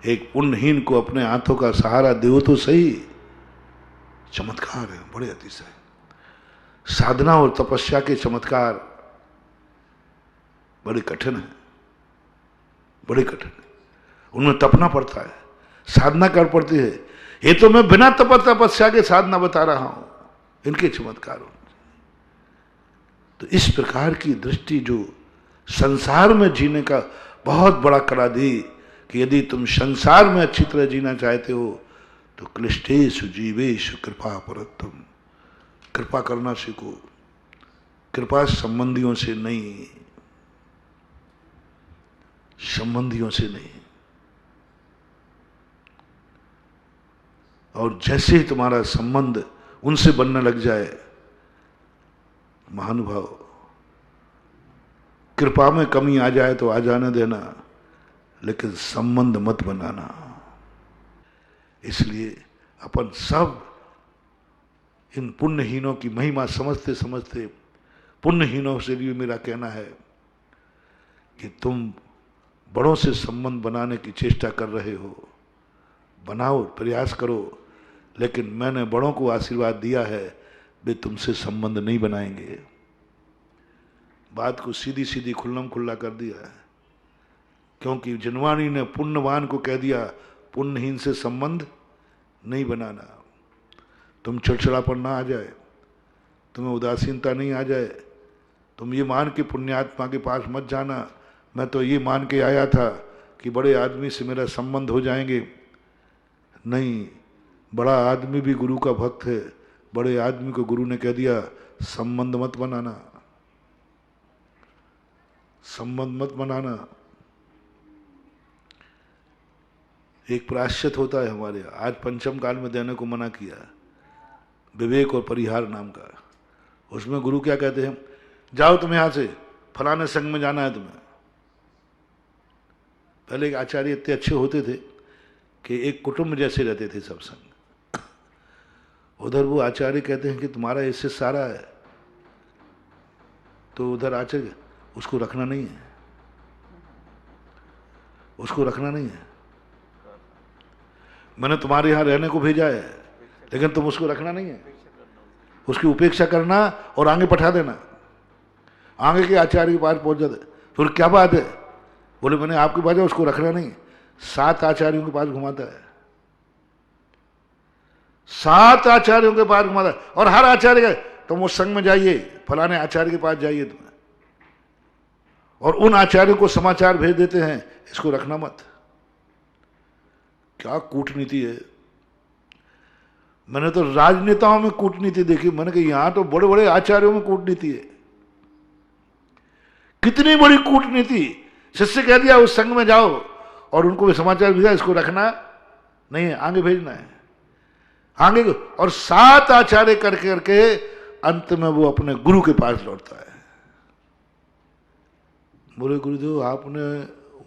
एक पुण्यहीन को अपने हाथों का सहारा दो तो सही। चमत्कार है बड़े अतिशय, साधना और तपस्या के चमत्कार बड़े कठिन है, बड़े कठिन है, उनमें तपना पड़ता है, साधना कर पड़ती है। ये तो मैं बिना तपस्या के साधना बता रहा हूं, इनके चमत्कार। तो इस प्रकार की दृष्टि जो संसार में जीने का बहुत बड़ा कला दी कि यदि तुम संसार में अच्छी तरह जीना चाहते हो तो क्लिष्टेषु जीवेषु कृपा परत्तम, कृपा करना सीखो। कृपा संबंधियों से नहीं, संबंधियों से नहीं। और जैसे ही तुम्हारा संबंध उनसे बनने लग जाए। महानुभाव, कृपा में कमी आ जाए तो आ जाने देना, लेकिन संबंध मत बनाना। इसलिए अपन सब इन पुण्यहीनों की महिमा समझते समझते, पुण्यहीनों से भी मेरा कहना है कि तुम बड़ों से संबंध बनाने की चेष्टा कर रहे हो, बनाओ, प्रयास करो, लेकिन मैंने बड़ों को आशीर्वाद दिया है, वे तुमसे संबंध नहीं बनाएंगे। बात को सीधी सीधी खुल्लम खुल्ला कर दिया है, क्योंकि जिनवाणी ने पुण्यवान को कह दिया पुण्यहीन से संबंध नहीं बनाना। तुम चिड़चिड़ापन ना आ जाए, तुम्हें उदासीनता नहीं आ जाए, तुम ये मान के पुण्यात्मा के पास मत जाना मैं तो ये मान के आया था कि बड़े आदमी से मेरा संबंध हो जाएंगे। नहीं, बड़ा आदमी भी गुरु का भक्त है। बड़े आदमी को गुरु ने कह दिया संबंध मत बनाना, संबंध मत बनाना। एक प्रायश्चित होता है हमारे यहाँ, आज पंचम काल में देने को मना किया, विवेक और परिहार नाम का। उसमें गुरु क्या कहते हैं, जाओ तुम यहां से, फलाने संघ में जाना है तुम्हें। पहले एक आचार्य इतने अच्छे होते थे कि एक कुटुंब जैसे रहते थे सब संग। उधर वो आचार्य कहते हैं कि तुम्हारा इससे सारा है, तो उधर आचार्य उसको रखना नहीं है, उसको रखना नहीं है। मैंने तुम्हारे यहां रहने को भेजा है, लेकिन तुम उसको रखना नहीं है, उसकी उपेक्षा करना और आगे पठा देना। आगे के आचार्य के पास पहुंच जाते, फिर क्या बात है, बोले मैंने आपके पास उसको रखना नहीं। 7 आचार्यों के पास घुमाता है, 7 आचार्यों के पास घुमाता है, और हर आचार्य का तुम उस संघ में जाइए, फलाने आचार्य के पास जाइए तुम्हें, और उन आचार्यों को समाचार भेज देते हैं इसको रखना मत। क्या कूटनीति है। मैंने तो राजनेताओं में कूटनीति देखी, मैंने कहा यहां तो बड़े बड़े आचार्यों में कूटनीति है। कितनी बड़ी कूटनीति। शिष्य कह दिया उस संघ में जाओ, और उनको भी समाचार भेजा इसको रखना नहीं है, आगे भेजना है, आगे। और 7 आचार्य करके करके अंत में वो अपने गुरु के पास लौटता है। बोले गुरुदेव आपने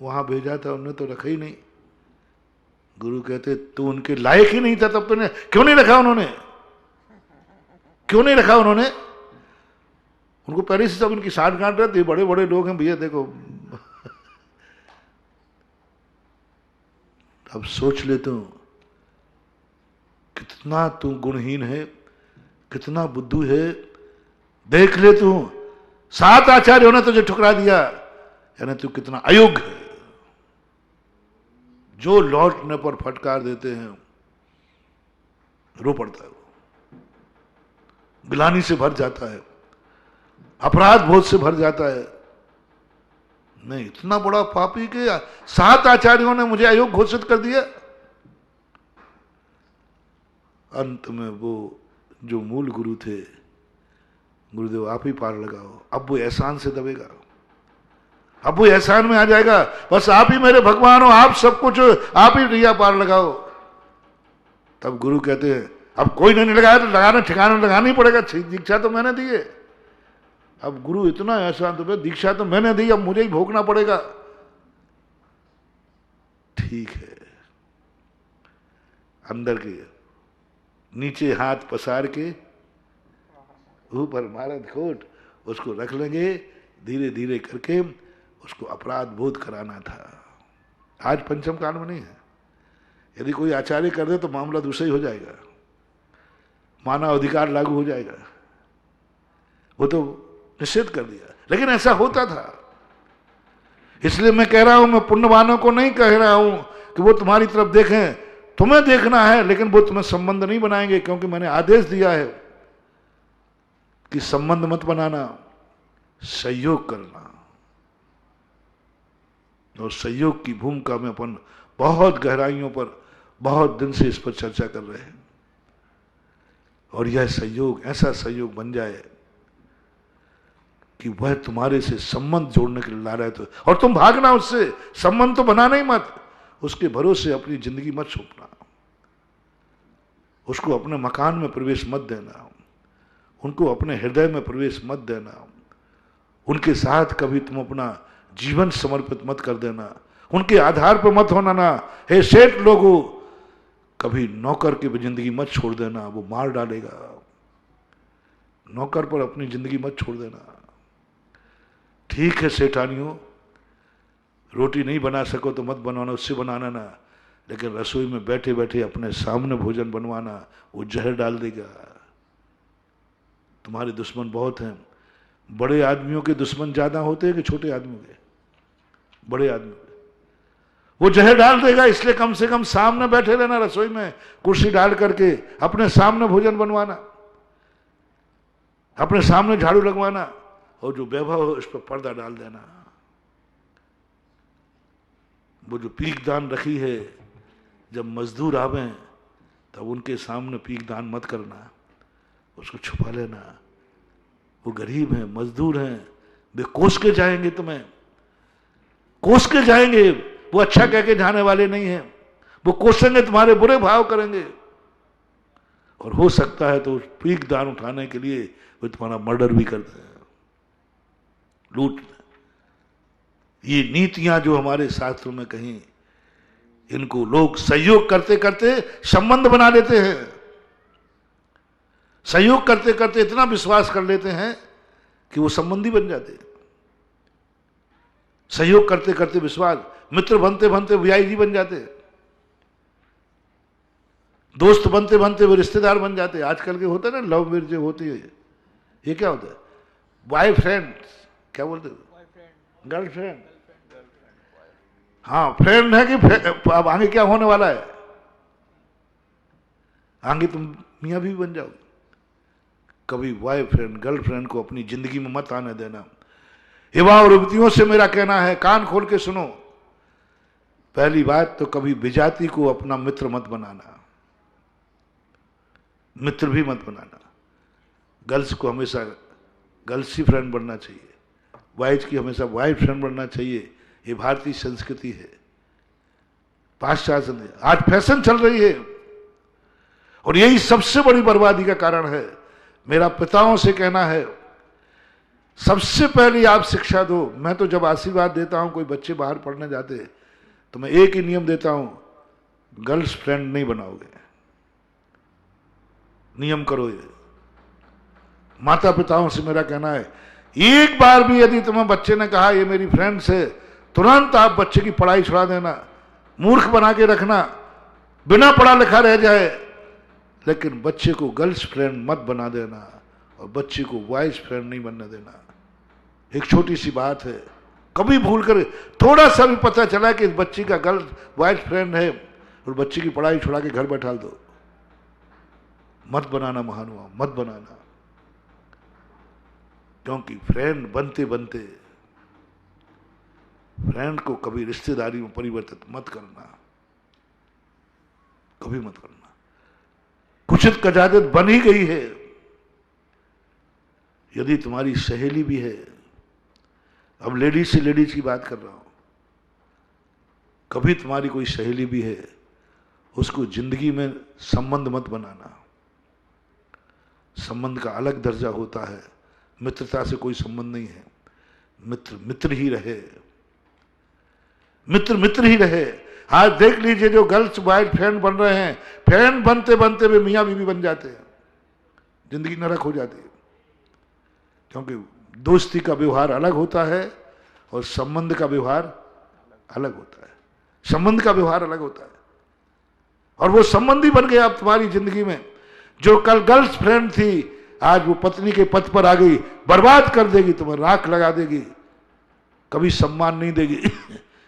वहां भेजा था, उन्होंने तो रखा ही नहीं। गुरु कहते तू उनके लायक ही नहीं था, तब तुमने क्यों नहीं रखा, उन्होंने क्यों नहीं रखा। उन्होंने उनको पहले से सब उनकी साठ गांठ रहती, बड़े बड़े लोग हैं भैया देखो। अब सोच लेता हूं कितना तू गुणहीन है, कितना बुद्धू है। देख ले तू, 7 आचार्यों ने तुझे ठुकरा दिया, यानी तू कितना अयोग्य है। जो लौटने पर फटकार देते हैं रो पड़ता है, वो ग्लानि से भर जाता है, अपराध बोध से भर जाता है। नहीं, इतना बड़ा पापी के 7 आचार्यों ने मुझे अयोग्य घोषित कर दिया। अंत में वो जो मूल गुरु थे, गुरुदेव आप ही पार लगाओ, अब वो एहसान से दबेगा, अब वो एहसान में आ जाएगा, बस आप ही मेरे भगवान हो, आप सब कुछ, आप ही रिया पार लगाओ। तब गुरु कहते हैं अब कोई नहीं लगाया तो लगाना, ठिकाना लगाना ही पड़ेगा, दीक्षा तो मैंने दी है। अब गुरु इतना एहसान तो, दीक्षा तो मैंने दी, अब मुझे ही भोगना पड़ेगा। ठीक है, अंदर के नीचे हाथ पसार के ऊपर महाराज खोट उसको रख लेंगे, धीरे धीरे करके उसको अपराध बोध कराना था। आज पंचम काल में नहीं है। यदि कोई आचार्य कर दे तो मामला दूसरा ही हो जाएगा, मानव अधिकार लागू हो जाएगा। वो तो निषेध कर दिया, लेकिन ऐसा होता था। इसलिए मैं कह रहा हूं, मैं पुण्यवानों को नहीं कह रहा हूं कि वो तुम्हारी तरफ देखें, तुम्हें देखना है, लेकिन वो तुम्हें संबंध नहीं बनाएंगे, क्योंकि मैंने आदेश दिया है कि संबंध मत बनाना, सहयोग करना। और सहयोग की भूमिका में अपन बहुत गहराइयों पर बहुत दिन से इस पर चर्चा कर रहे हैं। और यह सहयोग ऐसा सहयोग बन जाए कि वह तुम्हारे से संबंध जोड़ने के लिए ला रहे, तो और तुम भागना उससे, संबंध तो बनाना ही मत, उसके भरोसे अपनी जिंदगी मत सौंपना, उसको अपने मकान में प्रवेश मत देना, उनको अपने हृदय में प्रवेश मत देना, उनके साथ कभी तुम अपना जीवन समर्पित मत कर देना, उनके आधार पर मत होना ना। हे सेठ लोगों, कभी नौकर की जिंदगी मत छोड़ देना, वो मार डालेगा। नौकर पर अपनी जिंदगी मत छोड़ देना। ठीक है सेठानियों, रोटी नहीं बना सको तो मत बनवाना, उससे बनाना ना, लेकिन रसोई में बैठे बैठे अपने सामने भोजन बनवाना, वो जहर डाल देगा। तुम्हारे दुश्मन बहुत हैं। बड़े आदमियों के दुश्मन ज्यादा होते हैं कि छोटे आदमियों के? बड़े आदमी वो जहर डाल देगा। इसलिए कम से कम सामने बैठे रहना, रसोई में कुर्सी डाल करके अपने सामने भोजन बनवाना, अपने सामने झाड़ू लगवाना, और जो वैभव हो उस पर पर्दा डाल देना। वो जो पीक दान रखी है, जब मजदूर आवे तब उनके सामने पीक दान मत करना, उसको छुपा लेना। वो गरीब हैं, मजदूर हैं, वे कोस के जाएंगे, तुम्हें कोस के जाएंगे। वो अच्छा कह के जाने वाले नहीं हैं, वो कोसेंगे, तुम्हारे बुरे भाव करेंगे, और हो सकता है तो पीक दान उठाने के लिए वो तुम्हारा मर्डर भी कर दें, लूट। ये नीतियां जो हमारे शास्त्रों में कहीं, इनको लोग सहयोग करते करते संबंध बना लेते हैं। सहयोग करते करते इतना विश्वास कर लेते हैं कि वो संबंधी बन जाते हैं। सहयोग करते करते विश्वास, मित्र बनते बनते वीआईपी बन जाते, दोस्त बनते बनते वो रिश्तेदार बन जाते। आजकल के होता है ना, लव मैरिज होती है, ये क्या होता है? बॉय फ्रेंड, क्या बोलते हैं? गर्लफ्रेंड। हाँ, फ्रेंड है कि अब आगे क्या होने वाला है? आगे तुम मियां भी बन जाओगे। कभी बॉयफ्रेंड गर्लफ्रेंड को अपनी जिंदगी में मत आने देना। युवा और युवतियों से मेरा कहना है, कान खोल के सुनो। पहली बात तो कभी विजाति को अपना मित्र मत बनाना, मित्र भी मत बनाना। गर्ल्स को हमेशा गर्ल्स ही फ्रेंड बनना चाहिए, बॉयज की हमेशा बॉय फ्रेंड बनना चाहिए। ये भारतीय संस्कृति है, पाश्चात्य। आज फैशन चल रही है और यही सबसे बड़ी बर्बादी का कारण है। मेरा पिताओं से कहना है, सबसे पहले आप शिक्षा दो। मैं तो जब आशीर्वाद देता हूं कोई बच्चे बाहर पढ़ने जाते तो मैं एक ही नियम देता हूं, गर्ल्स फ्रेंड नहीं बनाओगे, नियम करो ये। माता पिताओं से मेरा कहना है, एक बार भी यदि तुम्हें बच्चे ने कहा ये मेरी फ्रेंड्स है, तुरंत आप बच्चे की पढ़ाई छुड़ा देना, मूर्ख बना के रखना, बिना पढ़ा लिखा रह जाए। लेकिन बच्चे को गर्ल्स फ्रेंड मत बना देना और बच्चे को बॉयज फ्रेंड नहीं बनने देना। एक छोटी सी बात है, कभी भूल कर थोड़ा सा भी पता चला कि इस बच्ची का गर्ल बॉयज फ्रेंड है और बच्ची की पढ़ाई छुड़ा के घर बैठा दो, मत बनाना महानुआ, मत बनाना। क्योंकि फ्रेंड बनते बनते फ्रेंड को कभी रिश्तेदारी में परिवर्तित मत करना, कभी मत करना। कुचित कजादत बन ही गई है। यदि तुम्हारी सहेली भी है, अब लेडीज से लेडीज की बात कर रहा हूं, कभी तुम्हारी कोई सहेली भी है, उसको जिंदगी में संबंध मत बनाना। संबंध का अलग दर्जा होता है, मित्रता से कोई संबंध नहीं है। मित्र मित्र ही रहे, मित्र मित्र ही रहे। आज देख लीजिए जो गर्ल्स बॉय फ्रेंड बन रहे हैं, फ्रेंड बनते बनते वे मियां बीवी बन जाते हैं, जिंदगी नरक हो जाती है। क्योंकि दोस्ती का व्यवहार अलग होता है और संबंध का व्यवहार अलग होता है। संबंध का व्यवहार अलग होता है और वो संबंधी बन गया अब तुम्हारी जिंदगी में। जो कल गर्ल्स फ्रेंड थी, आज वो पत्नी के पद पर आ गई, बर्बाद कर देगी, तुम्हें राख लगा देगी, कभी सम्मान नहीं देगी।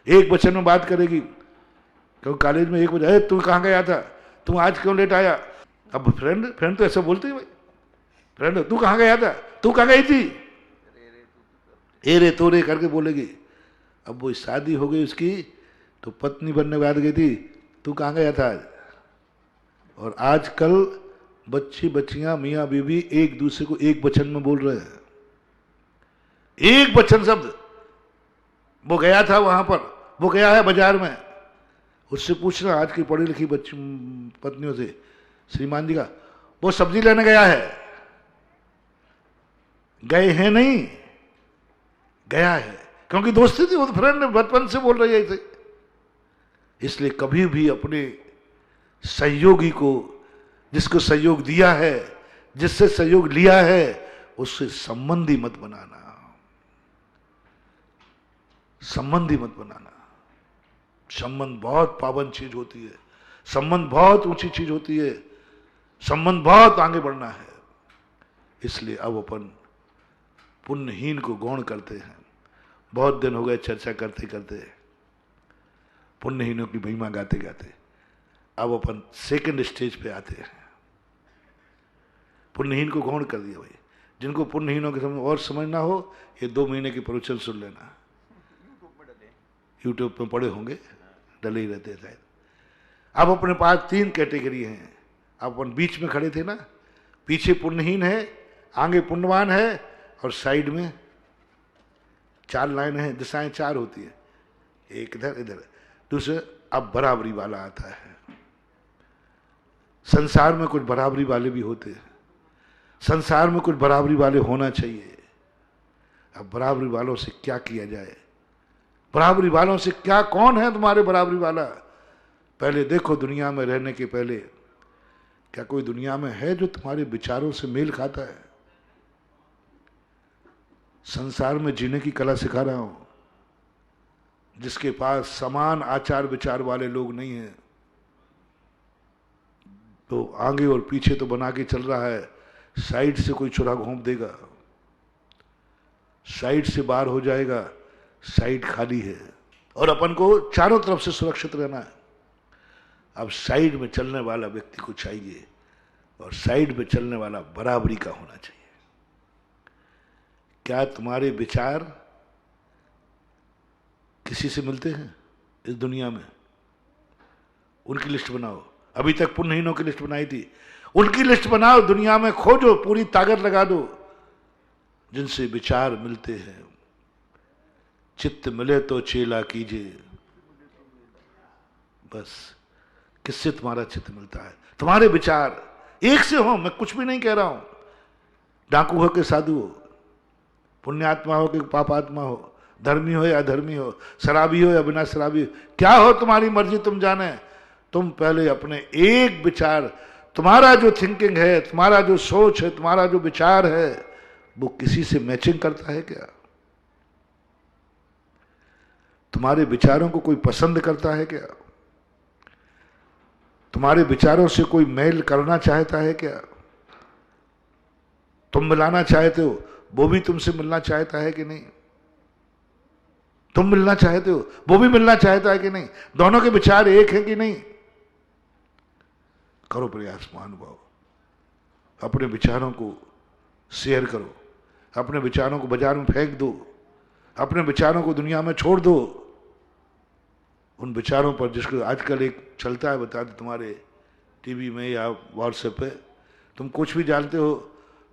एक वचन में बात करेगी। क्योंकि कॉलेज में एक बजे, तू कहाँ गया था, तू आज क्यों लेट आया? अब फ्रेंड तो ऐसा बोलते ही भाई, फ्रेंड तू कहाँ गया था, तू कहाँ गई थी, ए रे तो रे करके बोलेगी। अब वो शादी हो गई उसकी, तो पत्नी बनने के बाद गई थी, तू कहाँ गया था आज? और आजकल बच्चियां मियां बीवी एक दूसरे को एक वचन में बोल रहे हैं, एक वचन शब्द। वो गया था वहां पर, वो गया है बाजार में, उससे पूछना आज की पढ़ी लिखी पत्नियों से, श्रीमान जी का, वो सब्जी लेने गया है, गए हैं नहीं, गया है, क्योंकि दोस्ती थी, वो तो फ्रेंड बचपन से बोल रही है ऐसे। इसलिए कभी भी अपने सहयोगी को, जिसको सहयोग दिया है, जिससे सहयोग लिया है, उससे संबंधी मत बनाना, संबंधी मत बनाना। संबंध बहुत पावन चीज होती है, संबंध बहुत ऊंची चीज होती है, संबंध बहुत आगे बढ़ना है। इसलिए अब अपन पुण्यहीन को गौण करते हैं। बहुत दिन हो गए चर्चा करते करते, पुण्यहीनों की महिमा गाते गाते। अब अपन सेकंड स्टेज पे आते हैं। पुण्यहीन को गौण कर दिया भाई। जिनको पुण्यहीनों के समझ और समझना हो, ये 2 महीने की प्रवचन सुन लेना, यूट्यूब में पड़े होंगे, डले ही रहते हैं शायद। अब अपने पास 3 कैटेगरी हैं। अब अपन बीच में खड़े थे ना, पीछे पुण्यहीन है, आगे पुण्यवान है, और साइड में 4 लाइन है, दिशाएं 4 होती है, एक इधर इधर दूसरे। अब बराबरी वाला आता है। संसार में कुछ बराबरी वाले भी होते हैं, संसार में कुछ बराबरी वाले होना चाहिए। अब बराबरी वालों से क्या किया जाए, बराबरी वालों से क्या, कौन है तुम्हारे बराबरी वाला? पहले देखो, दुनिया में रहने के पहले क्या कोई दुनिया में है जो तुम्हारे विचारों से मेल खाता है? संसार में जीने की कला सिखा रहा हूं। जिसके पास समान आचार विचार वाले लोग नहीं हैं, तो आगे और पीछे तो बना के चल रहा है, साइड से कोई चुरा घोंप देगा, साइड से बाहर हो जाएगा, साइड खाली है। और अपन को चारों तरफ से सुरक्षित रहना है। अब साइड में चलने वाला व्यक्ति को चाहिए, और साइड में चलने वाला बराबरी का होना चाहिए। क्या तुम्हारे विचार किसी से मिलते हैं इस दुनिया में? उनकी लिस्ट बनाओ। अभी तक पुण्यहीनों की लिस्ट बनाई थी, उनकी लिस्ट बनाओ, दुनिया में खोजो, पूरी ताकत लगा दो, जिनसे विचार मिलते हैं। चित्त मिले तो चेला कीजिए। बस किससे तुम्हारा चित्त मिलता है? तुम्हारे विचार एक से हो। मैं कुछ भी नहीं कह रहा हूं, डाकू हो के साधु हो, पुण्यात्मा हो कि पापात्मा हो, धर्मी हो या अधर्मी हो, शराबी हो या बिना शराबी हो, क्या हो तुम्हारी मर्जी, तुम जाने। तुम पहले अपने एक विचार, तुम्हारा जो थिंकिंग है, तुम्हारा जो सोच है, तुम्हारा जो विचार है, वो किसी से मैचिंग करता है क्या? तुम्हारे विचारों को कोई पसंद करता है क्या? तुम्हारे विचारों से कोई मेल करना चाहता है क्या? तुम मिलाना चाहते हो, वो भी तुमसे मिलना चाहता है कि नहीं? तुम मिलना चाहते हो, वो भी मिलना चाहता है कि नहीं? दोनों के विचार एक हैं कि नहीं? करो प्रयास महानुभाव, अपने विचारों को शेयर करो, अपने विचारों को बाजार में फेंक दो, अपने विचारों को दुनिया में छोड़ दो। उन विचारों पर, जिसको आजकल एक चलता है, बता दो, तुम्हारे टीवी में या व्हाट्सएप पे तुम कुछ भी जानते हो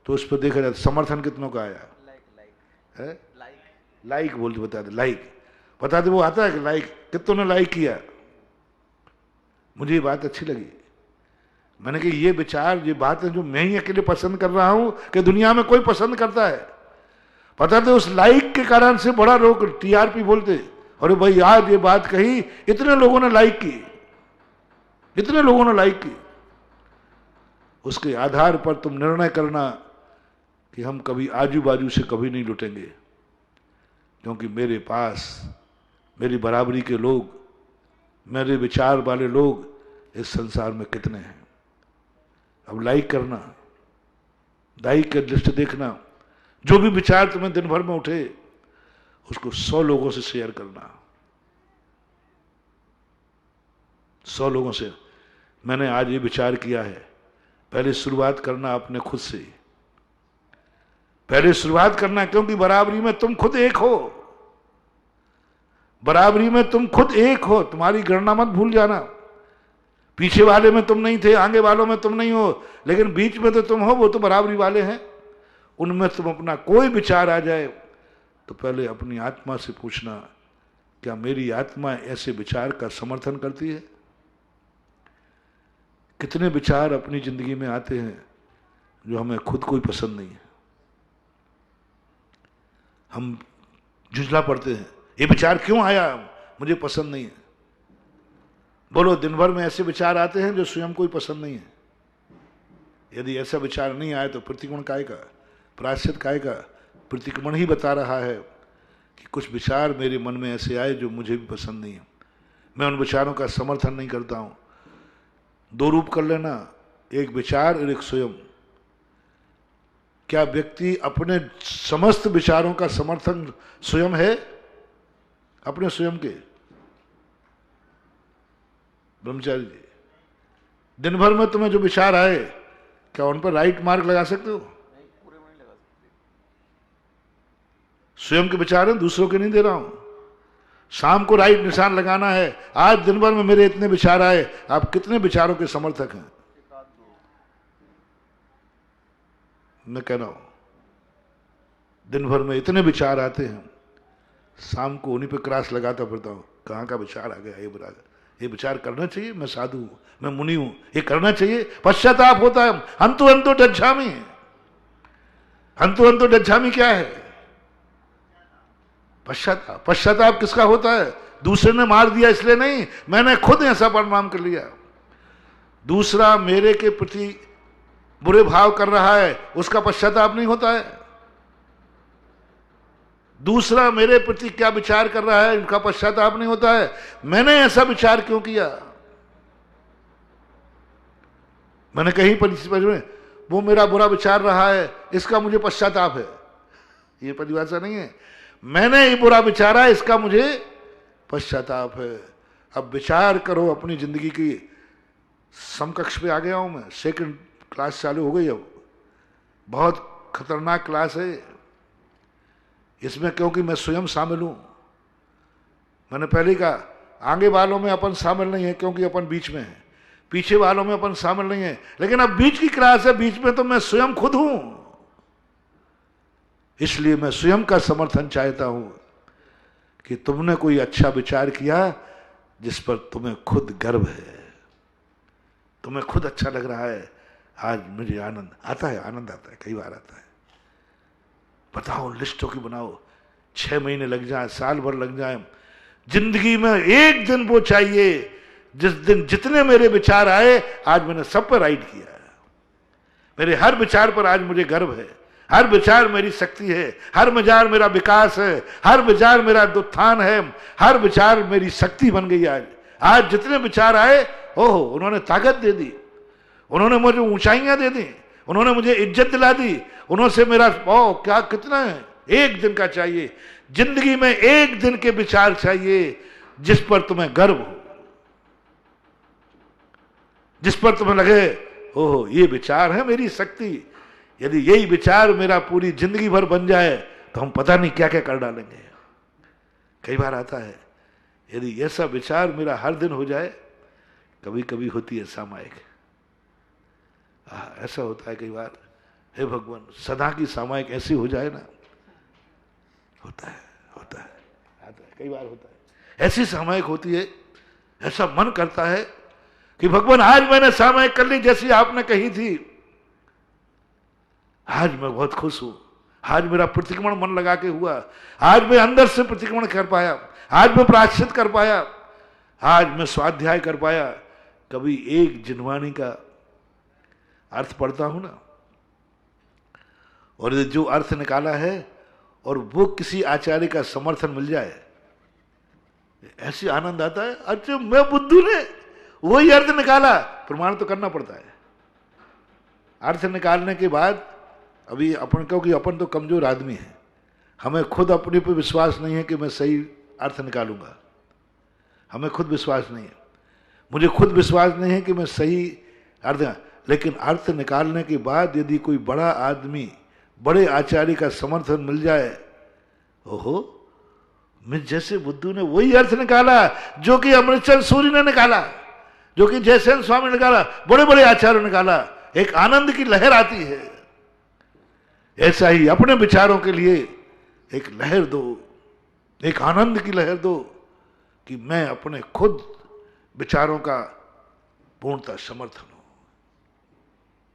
तो उस पर देखा जाता, समर्थन कितनों का आया है, लाइक बोलते, बता दे लाइक, बता दे वो आता है कि लाइक कितनों ने लाइक किया। मुझे ये बात अच्छी लगी। मैंने कहा ये विचार, ये बात है जो मैं ही अकेले पसंद कर रहा हूं कि दुनिया में कोई पसंद करता है? पता थे उस लाइक के कारण से बड़ा लोग टीआरपी बोलते, अरे भाई आज ये बात कही, इतने लोगों ने लाइक की, इतने लोगों ने लाइक की। उसके आधार पर तुम निर्णय करना कि हम कभी आजू बाजू से कभी नहीं लुटेंगे, क्योंकि मेरे पास मेरी बराबरी के लोग, मेरे विचार वाले लोग इस संसार में कितने हैं। अब लाइक करना, लाइक की लिस्ट देखना, जो भी विचार तुम्हें दिन भर में उठे उसको 100 लोगों से शेयर करना, 100 लोगों से। मैंने आज ये विचार किया है, पहले शुरुआत करना अपने खुद से, पहले शुरुआत करना, क्योंकि बराबरी में तुम खुद एक हो, बराबरी में तुम खुद एक हो। तुम्हारी गणना मत भूल जाना। पीछे वाले में तुम नहीं थे, आगे वालों में तुम नहीं हो, लेकिन बीच में तो तुम हो, वो तो बराबरी वाले हैं। उनमें तुम अपना कोई विचार आ जाए तो पहले अपनी आत्मा से पूछना, क्या मेरी आत्मा ऐसे विचार का समर्थन करती है? कितने विचार अपनी जिंदगी में आते हैं जो हमें खुद कोई पसंद नहीं है। हम झुंझला पड़ते हैं, ये विचार क्यों आया, मुझे पसंद नहीं है। बोलो, दिन भर में ऐसे विचार आते हैं जो स्वयं कोई पसंद नहीं है। यदि ऐसा विचार नहीं आए तो प्रतिक्रमण काय का, प्रायश्चित काय का? प्रतिक्रमण ही बता रहा है कि कुछ विचार मेरे मन में ऐसे आए जो मुझे भी पसंद नहीं है, मैं उन विचारों का समर्थन नहीं करता हूं। दो रूप कर लेना, एक विचार और एक स्वयं। क्या व्यक्ति अपने समस्त विचारों का समर्थन स्वयं है? अपने स्वयं के? ब्रह्मचारी जी, दिन भर में तुम्हें जो विचार आए, क्या उन पर राइट मार्क लगा सकते हो? स्वयं के विचार हैं, दूसरों के नहीं दे रहा हूं। शाम को राइट निशान लगाना है। आज दिन भर में मेरे इतने विचार आए, आप कितने विचारों के समर्थक हैं? मैं कह रहा हूं, दिन भर में इतने विचार आते हैं, शाम को उन्हीं पे क्रॉस लगाता फिरता हूं, कहां का विचार आ गया, ये बुरा, ये विचार करना चाहिए, मैं साधु हूं, मैं मुनि हूं, ये करना चाहिए। पश्चाताप होता है, हंतु हंतु डच्छामि। हंतु हंतु डच्छामि क्या है? पश्चाताप। पश्चाताप किसका होता है? दूसरे ने मार दिया इसलिए नहीं, मैंने खुद ऐसा परिणाम कर लिया। दूसरा मेरे के प्रति बुरे भाव कर रहा है, उसका पश्चाताप नहीं होता है। दूसरा मेरे प्रति क्या विचार कर रहा है, इनका पश्चाताप नहीं होता है, मैंने ऐसा विचार क्यों किया। मैंने कहीं पर वो मेरा बुरा विचार रहा है, इसका मुझे पश्चाताप है, ये परिभाषा नहीं है। मैंने ये बुरा विचारा, इसका मुझे पश्चाताप है। अब विचार करो अपनी जिंदगी की समकक्ष पे आ गया हूं मैं, सेकंड क्लास चालू हो गई। अब बहुत खतरनाक क्लास है इसमें, क्योंकि मैं स्वयं शामिल हूं। मैंने पहले कहा, आगे वालों में अपन शामिल नहीं है क्योंकि अपन बीच में है, पीछे वालों में अपन शामिल नहीं है, लेकिन अब बीच की क्लास है, बीच में तो मैं स्वयं खुद हूं। इसलिए मैं स्वयं का समर्थन चाहता हूं कि तुमने कोई अच्छा विचार किया जिस पर तुम्हें खुद गर्व है, तुम्हें खुद अच्छा लग रहा है। आज मुझे आनंद आता है, आनंद आता है, कई बार आता है। बताओ, लिस्टों की बनाओ, 6 महीने लग जाए, साल भर लग जाए, जिंदगी में एक दिन वो चाहिए जिस दिन जितने मेरे विचार आए, आज मैंने सब पर राइट किया है। मेरे हर विचार पर आज मुझे गर्व है, हर विचार मेरी शक्ति है, हर विचार मेरा विकास है, हर विचार मेरा उत्थान है, हर विचार मेरी शक्ति बन गई। आज जितने विचार आए, ओहो, उन्होंने ताकत दे दी, उन्होंने मुझे ऊंचाइयां दे दी, उन्होंने मुझे इज्जत दिला दी, उन्होंने मेरा ओ क्या कितना है, एक दिन का चाहिए। जिंदगी में एक दिन के विचार चाहिए जिस पर तुम्हें गर्व हो, जिस पर तुम्हें लगे ओहो ये विचार है मेरी शक्ति। यदि यही विचार मेरा पूरी जिंदगी भर बन जाए तो हम पता नहीं क्या क्या कर डालेंगे। कई बार आता है, यदि ऐसा विचार मेरा हर दिन हो जाए, कभी कभी होती है सामायिक, ऐसा होता है कई बार, हे भगवान सदा की सामायिक ऐसी हो जाए ना, होता है आता है, कई बार होता है, ऐसी सामायिक होती है, ऐसा मन करता है कि भगवान आज मैंने सामायिक कर ली जैसी आपने कही थी, आज मैं बहुत खुश हूं, आज मेरा प्रतिक्रमण मन लगा के हुआ, आज मैं अंदर से प्रतिक्रमण कर पाया, आज मैं प्रायश्चित कर पाया, आज मैं स्वाध्याय कर पाया। कभी एक जिनवाणी का अर्थ पढ़ता हूं ना, और जो अर्थ निकाला है और वो किसी आचार्य का समर्थन मिल जाए, ऐसी आनंद आता है। अच्छा, मैं बुद्धू ने वही अर्थ निकाला, प्रमाण तो करना पड़ता है। अर्थ निकालने के बाद अभी अपन, क्योंकि अपन तो कमजोर आदमी है, हमें खुद अपने पे विश्वास नहीं है कि मैं सही अर्थ निकालूंगा, हमें खुद विश्वास नहीं है, मुझे खुद विश्वास नहीं है कि मैं सही अर्थ, लेकिन अर्थ निकालने के बाद यदि कोई बड़ा आदमी, बड़े आचार्य का समर्थन मिल जाए, ओहो, मैं जैसे बुद्धू ने वही अर्थ निकाला जो कि अमृतचंद सूरी ने निकाला, जो कि जयसेन स्वामी ने निकाला, बड़े बड़े आचार्यों ने निकाला, एक आनंद की लहर आती है। ऐसा ही अपने विचारों के लिए एक लहर दो, एक आनंद की लहर दो कि मैं अपने खुद विचारों का पूर्णतः समर्थन हूं।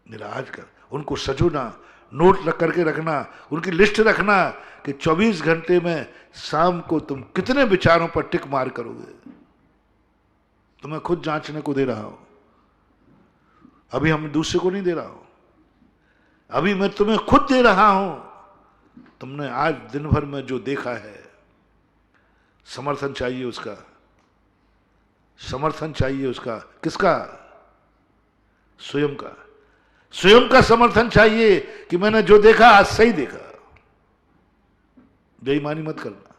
निराज कर, उनको सजोना, नोट रख करके रखना, उनकी लिस्ट रखना कि 24 घंटे में शाम को तुम कितने विचारों पर टिक मार करोगे। तो मैं खुद जांचने को दे रहा हूं, अभी हम दूसरे को नहीं दे रहा हूं, अभी मैं तुम्हें खुद दे रहा हूं। तुमने आज दिन भर में जो देखा है, समर्थन चाहिए उसका, समर्थन चाहिए उसका। किसका? स्वयं का। स्वयं का समर्थन चाहिए कि मैंने जो देखा आज सही देखा। बेईमानी मत करना।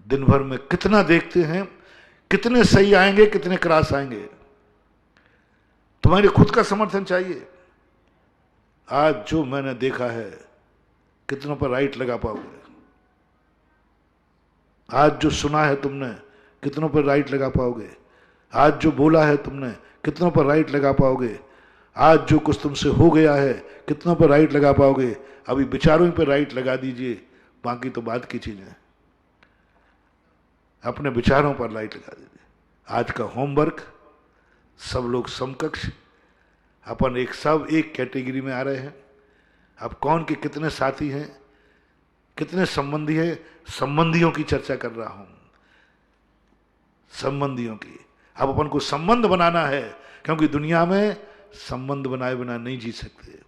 दिन भर में कितना देखते हैं, कितने सही आएंगे, कितने क्रॉस आएंगे। तुम्हारे खुद का समर्थन चाहिए। आज जो मैंने देखा है, कितनों पर राइट लगा पाओगे? आज जो सुना है तुमने, कितनों पर राइट लगा पाओगे? आज जो बोला है तुमने, कितनों पर राइट लगा पाओगे? आज जो कुछ तुमसे हो गया है, कितनों पर राइट लगा पाओगे? अभी विचारों पर राइट लगा दीजिए, बाकी तो बात की चीजें। अपने विचारों पर राइट लगा दीजिए। आज का होमवर्क, सब लोग समकक्ष, अपन एक सब एक कैटेगरी में आ रहे हैं। अब कौन के कितने साथी हैं, कितने संबंधी हैं, संबंधियों की चर्चा कर रहा हूं, संबंधियों की। अब अपन को संबंध बनाना है, क्योंकि दुनिया में संबंध बनाए बिना नहीं जी सकते।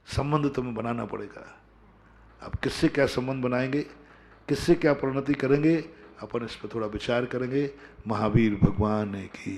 संबंध तुम्हें बनाना पड़ेगा। अब किससे क्या संबंध बनाएंगे, किससे क्या प्रोन्नति करेंगे, अपन इस पर थोड़ा विचार करेंगे। महावीर भगवान की